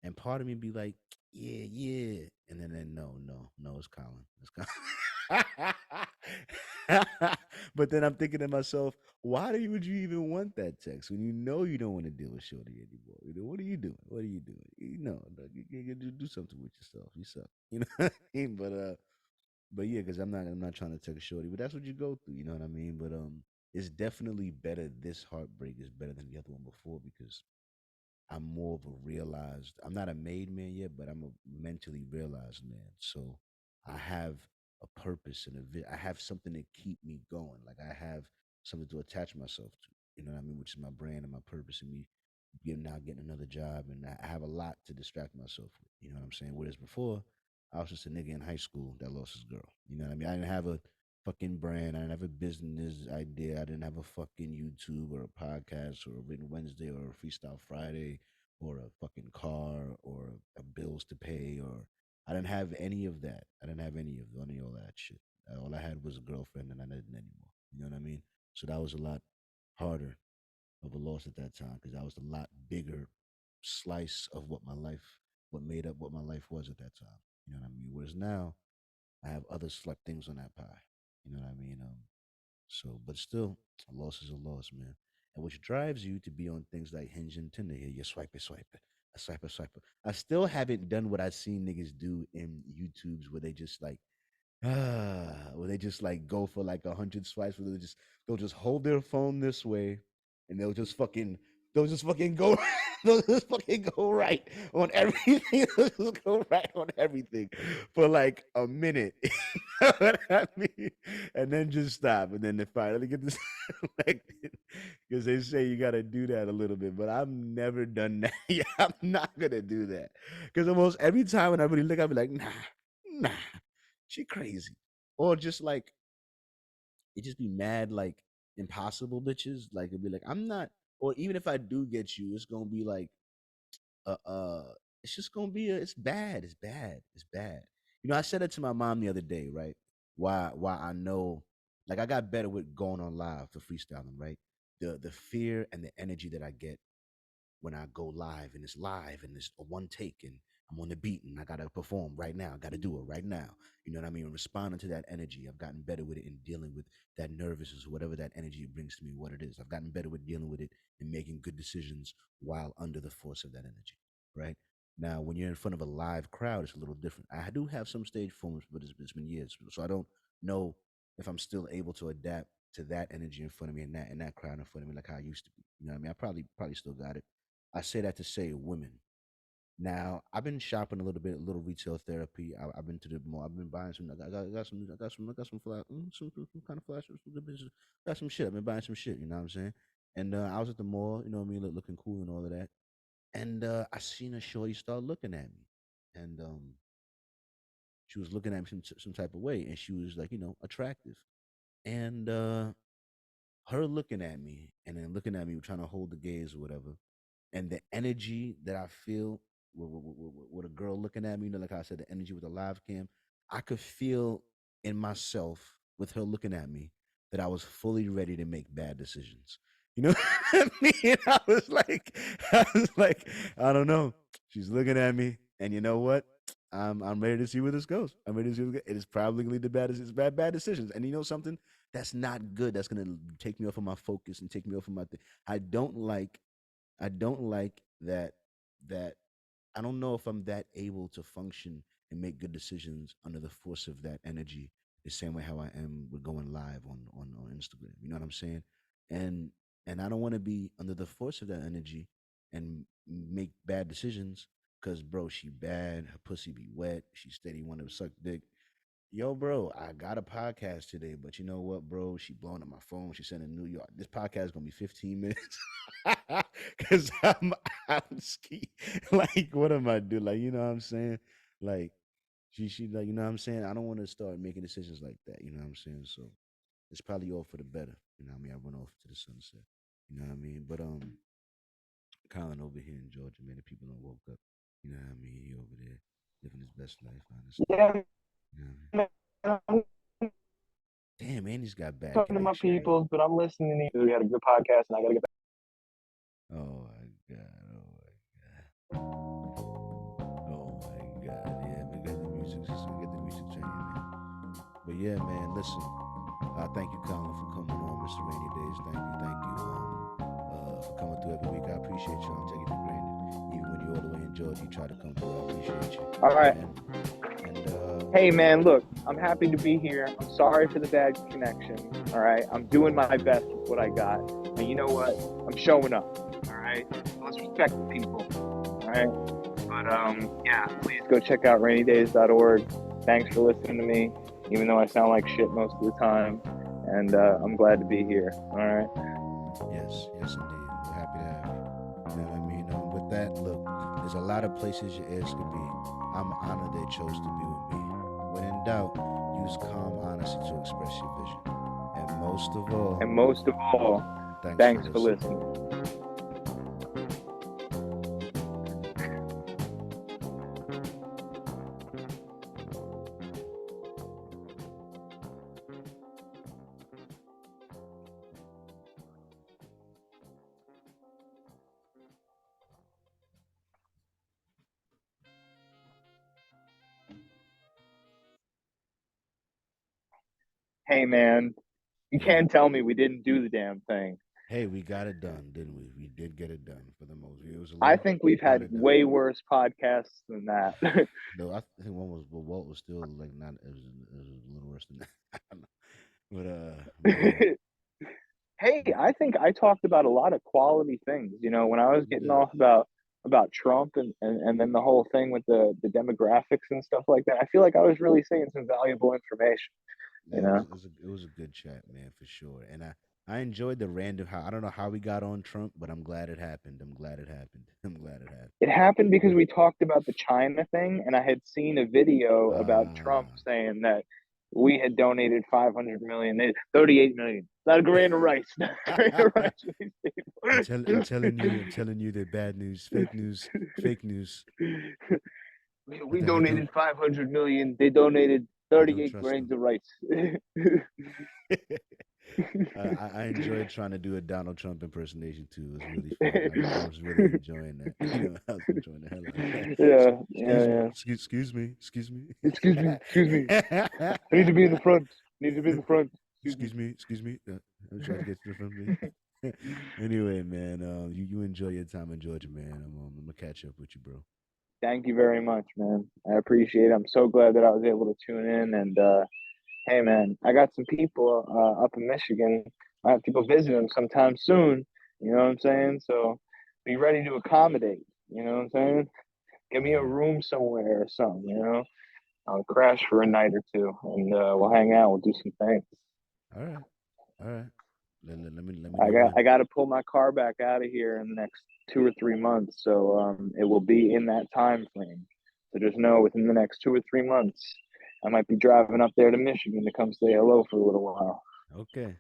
And part of me be like, yeah, yeah. And then no, it's Colin. It's Colin. But then I'm thinking to myself, why would you even want that text when you know you don't want to deal with Shorty anymore? You know, what are you doing? What are you doing? You know, you do something with yourself. You suck. You know what I mean? But yeah, because I'm not trying to text Shorty, but that's what you go through. You know what I mean? But it's definitely better. This heartbreak is better than the other one before because I'm more of a realized. I'm not a made man yet, but I'm a mentally realized man. So I have a purpose and I have something to keep me going. Like I have something to attach myself to. You know what I mean? Which is my brand and my purpose and me getting another job, and I have a lot to distract myself with. You know what I'm saying? Whereas before, I was just a nigga in high school that lost his girl. You know what I mean? I didn't have a fucking brand. I didn't have a business idea. I didn't have a fucking YouTube or a podcast or a Written Wednesday or a Freestyle Friday or a fucking car or a bills to pay or I didn't have any of that. I didn't have any of all that shit. All I had was a girlfriend and I didn't anymore. You know what I mean? So that was a lot harder of a loss at that time because that was a lot bigger slice of what made up what my life was at that time. You know what I mean? Whereas now I have other select things on that pie. You know what I mean? So, but still, a loss is a loss, man. And which drives you to be on things like Hinge and Tinder. Here, you swipe it, swipe it, I swipe it, swipe it. I still haven't done what I've seen niggas do in YouTube's where they just like where they just like go for like 100 swipes where they'll just hold their phone this way and they'll just fucking go they'll just fucking go right on everything. They'll just go right on everything for like a minute. You know what I mean? And then just stop and then they finally get this because they say you gotta do that a little bit, but I've never done that. Yeah, I'm not gonna do that. Because almost every time when I really look, I'll be like, nah, she crazy. Or just like it just be mad like impossible bitches. Like it'd be like, I'm not or even if I do get you, it's gonna be like uh uh it's just gonna be it's bad. It's bad. It's bad. You know, I said it to my mom the other day, right? Why I know like I got better with going on live for freestyling, right? The fear and the energy that I get when I go live and it's a one take and I'm on the beat and I gotta perform right now. I gotta do it right now. You know what I mean? Responding to that energy. I've gotten better with it in dealing with that nervousness, whatever that energy brings to me, what it is. I've gotten better with dealing with it and making good decisions while under the force of that energy. Right? Now, when you're in front of a live crowd, it's a little different. I do have some stage forms, but it's been years. So I don't know if I'm still able to adapt to that energy in front of me and that crowd in front of me like how I used to be. You know what I mean? I probably still got it. I say that to say women. Now I've been shopping a little bit, a little retail therapy. I've been to the mall. I've been buying some. I got some flash, some kind of flash, some good business. Got some shit. I've been buying some shit. You know what I'm saying? And I was at the mall. You know what I mean, looking cool and all of that. And I seen a shorty start looking at me, and she was looking at me some type of way, and she was like, attractive. And her looking at me, and then looking at me, trying to hold the gaze or whatever and the energy that I feel with a girl looking at me, like I said, the energy with the live cam, I could feel in myself with her looking at me that I was fully ready to make bad decisions. You know what I mean? I was like, I don't know. She's looking at me, and you know what? I'm ready to see where this goes. I'm ready to see. It is probably going to lead to bad decisions. And you know something? That's not good. That's going to take me off of my focus and take me off of my thing. I don't like that I don't know if I'm that able to function and make good decisions under the force of that energy the same way how I am with going live on Instagram. You know what I'm saying? And and I don't want to be under the force of that energy and make bad decisions because bro, she bad, her pussy be wet, she steady want to suck dick. Yo, bro, I got a podcast today, but you know what, bro? She blowing up my phone. She said in New York. This podcast is gonna be 15 minutes. Cause I'm ski. Like, what am I doing? Like, you know what I'm saying? Like, she like, you know what I'm saying? I don't want to start making decisions like that. You know what I'm saying? So it's probably all for the better. You know what I mean? I run off to the sunset. You know what I mean? But Colin over here in Georgia, man, the people don't woke up. You know what I mean? He over there living his best life, honestly. Yeah, You know what I mean? man. Damn, Andy's got bad Talking to my connection, bro. peoples, but I'm listening to you. We had a good podcast, and I gotta get back. Oh my god. Oh my god. Yeah, we got the music. We get the music changing, man. But yeah, man, listen. Thank you, Colin, for coming on, Mr. Rainy Days. Thank you, for coming through every week. I appreciate you. I'm taking it for granted. Even when you're all the way in Georgia, you try to come through. I appreciate you. All right. And hey, man, look, I'm happy to be here. I'm sorry for the bad connection. All right. I'm doing my best with what I got. And you know what? I'm showing up. All right. Let's respect the people. All right. But, yeah, please go check out rainydays.org. Thanks for listening to me, even though I sound like shit most of the time. And I'm glad to be here. All right. yes, indeed. We're happy to have you. You know what I mean? With that, look, there's a lot of places your ears could be. I'm honored they chose to be with me. When in doubt, use calm honesty to express your vision. And most of all, thanks for listening. Hey, man, you can't tell me we didn't do the damn thing. Hey, we got it done, didn't we? We did get it done for the most. It was I think we've had way worse podcasts than that. No, I think one was, well, Walt was still like not. It was a little worse than that. But yeah. Hey, I think I talked about a lot of quality things. You know, when I was getting off about Trump and then the whole thing with the demographics and stuff like that, I feel like I was really saying some valuable information. You know, it was a good chat, man, for sure. And I enjoyed the random. How I don't know how we got on Trump, but I'm glad it happened. I'm glad it happened. It happened because we talked about the China thing, and I had seen a video about Trump saying that we had donated 500 million, 38 million. Not a grain of rice. Not a grain of rice. I'm telling you the bad news, fake news. We donated 500 million. They donated 38 grains of rice. I enjoyed trying to do a Donald Trump impersonation too. It was really fun. I was really enjoying that. You know, I was enjoying the hell out of that. Excuse me. Excuse me. I need to be in the front. Excuse me. I'm trying to get to the front, please. Anyway, man, you enjoy your time in Georgia, man. I'm gonna catch up with you, bro. Thank you very much, man. I appreciate it. I'm so glad that I was able to tune in. And hey, man, I got some people up in Michigan. I have to go visit them sometime soon. You know what I'm saying? So be ready to accommodate. You know what I'm saying? Give me a room somewhere or something. You know, I'll crash for a night or two, and we'll hang out. We'll do some things. All right. Let me. I got to pull my car back out of here in the next 2 or 3 months, so it will be in that time frame. So just know within the next 2 or 3 months, I might be driving up there to Michigan to come say hello for a little while. Okay.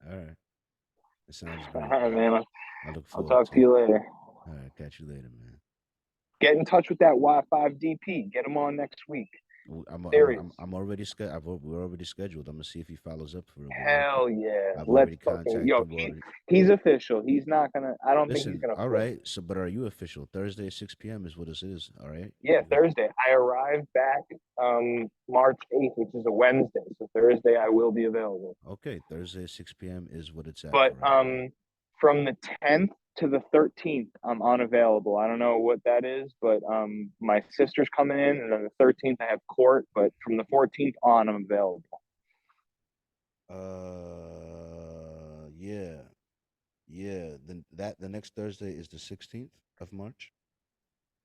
All right. That sounds All great. right, man. I look I'll forward talk to you later. All right. Catch you later, man. Get in touch with that Y5 DP. Get him on next week. I'm already we're already scheduled. I'm gonna see if he follows up for a Hell yeah. I've Let's already contacted him. He's official. He's not gonna. I don't think he's gonna. All right. So, but are you official? Thursday at 6 p.m. is what this is. All right. Yeah, Thursday. I arrived back March 8th, which is a Wednesday. So Thursday I will be available. Okay, Thursday at 6 p.m. is what it's at. But from the 10th to the 13th, I'm unavailable. I don't know what that is, but my sister's coming in, and on the 13th I have court. But from the 14th on, I'm available. Yeah. Then the next Thursday is the 16th of March.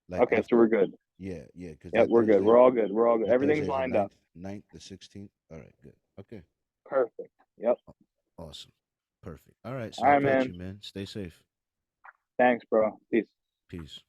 Like okay, so we're good. Yeah. Yeah, we're good. We're all good. Everything's lined up. 9th, the 16th. All right, good. Okay. Perfect. Yep. Awesome. Perfect. All right. So all right, I'll catch you, man. Stay safe. Thanks, bro. Peace.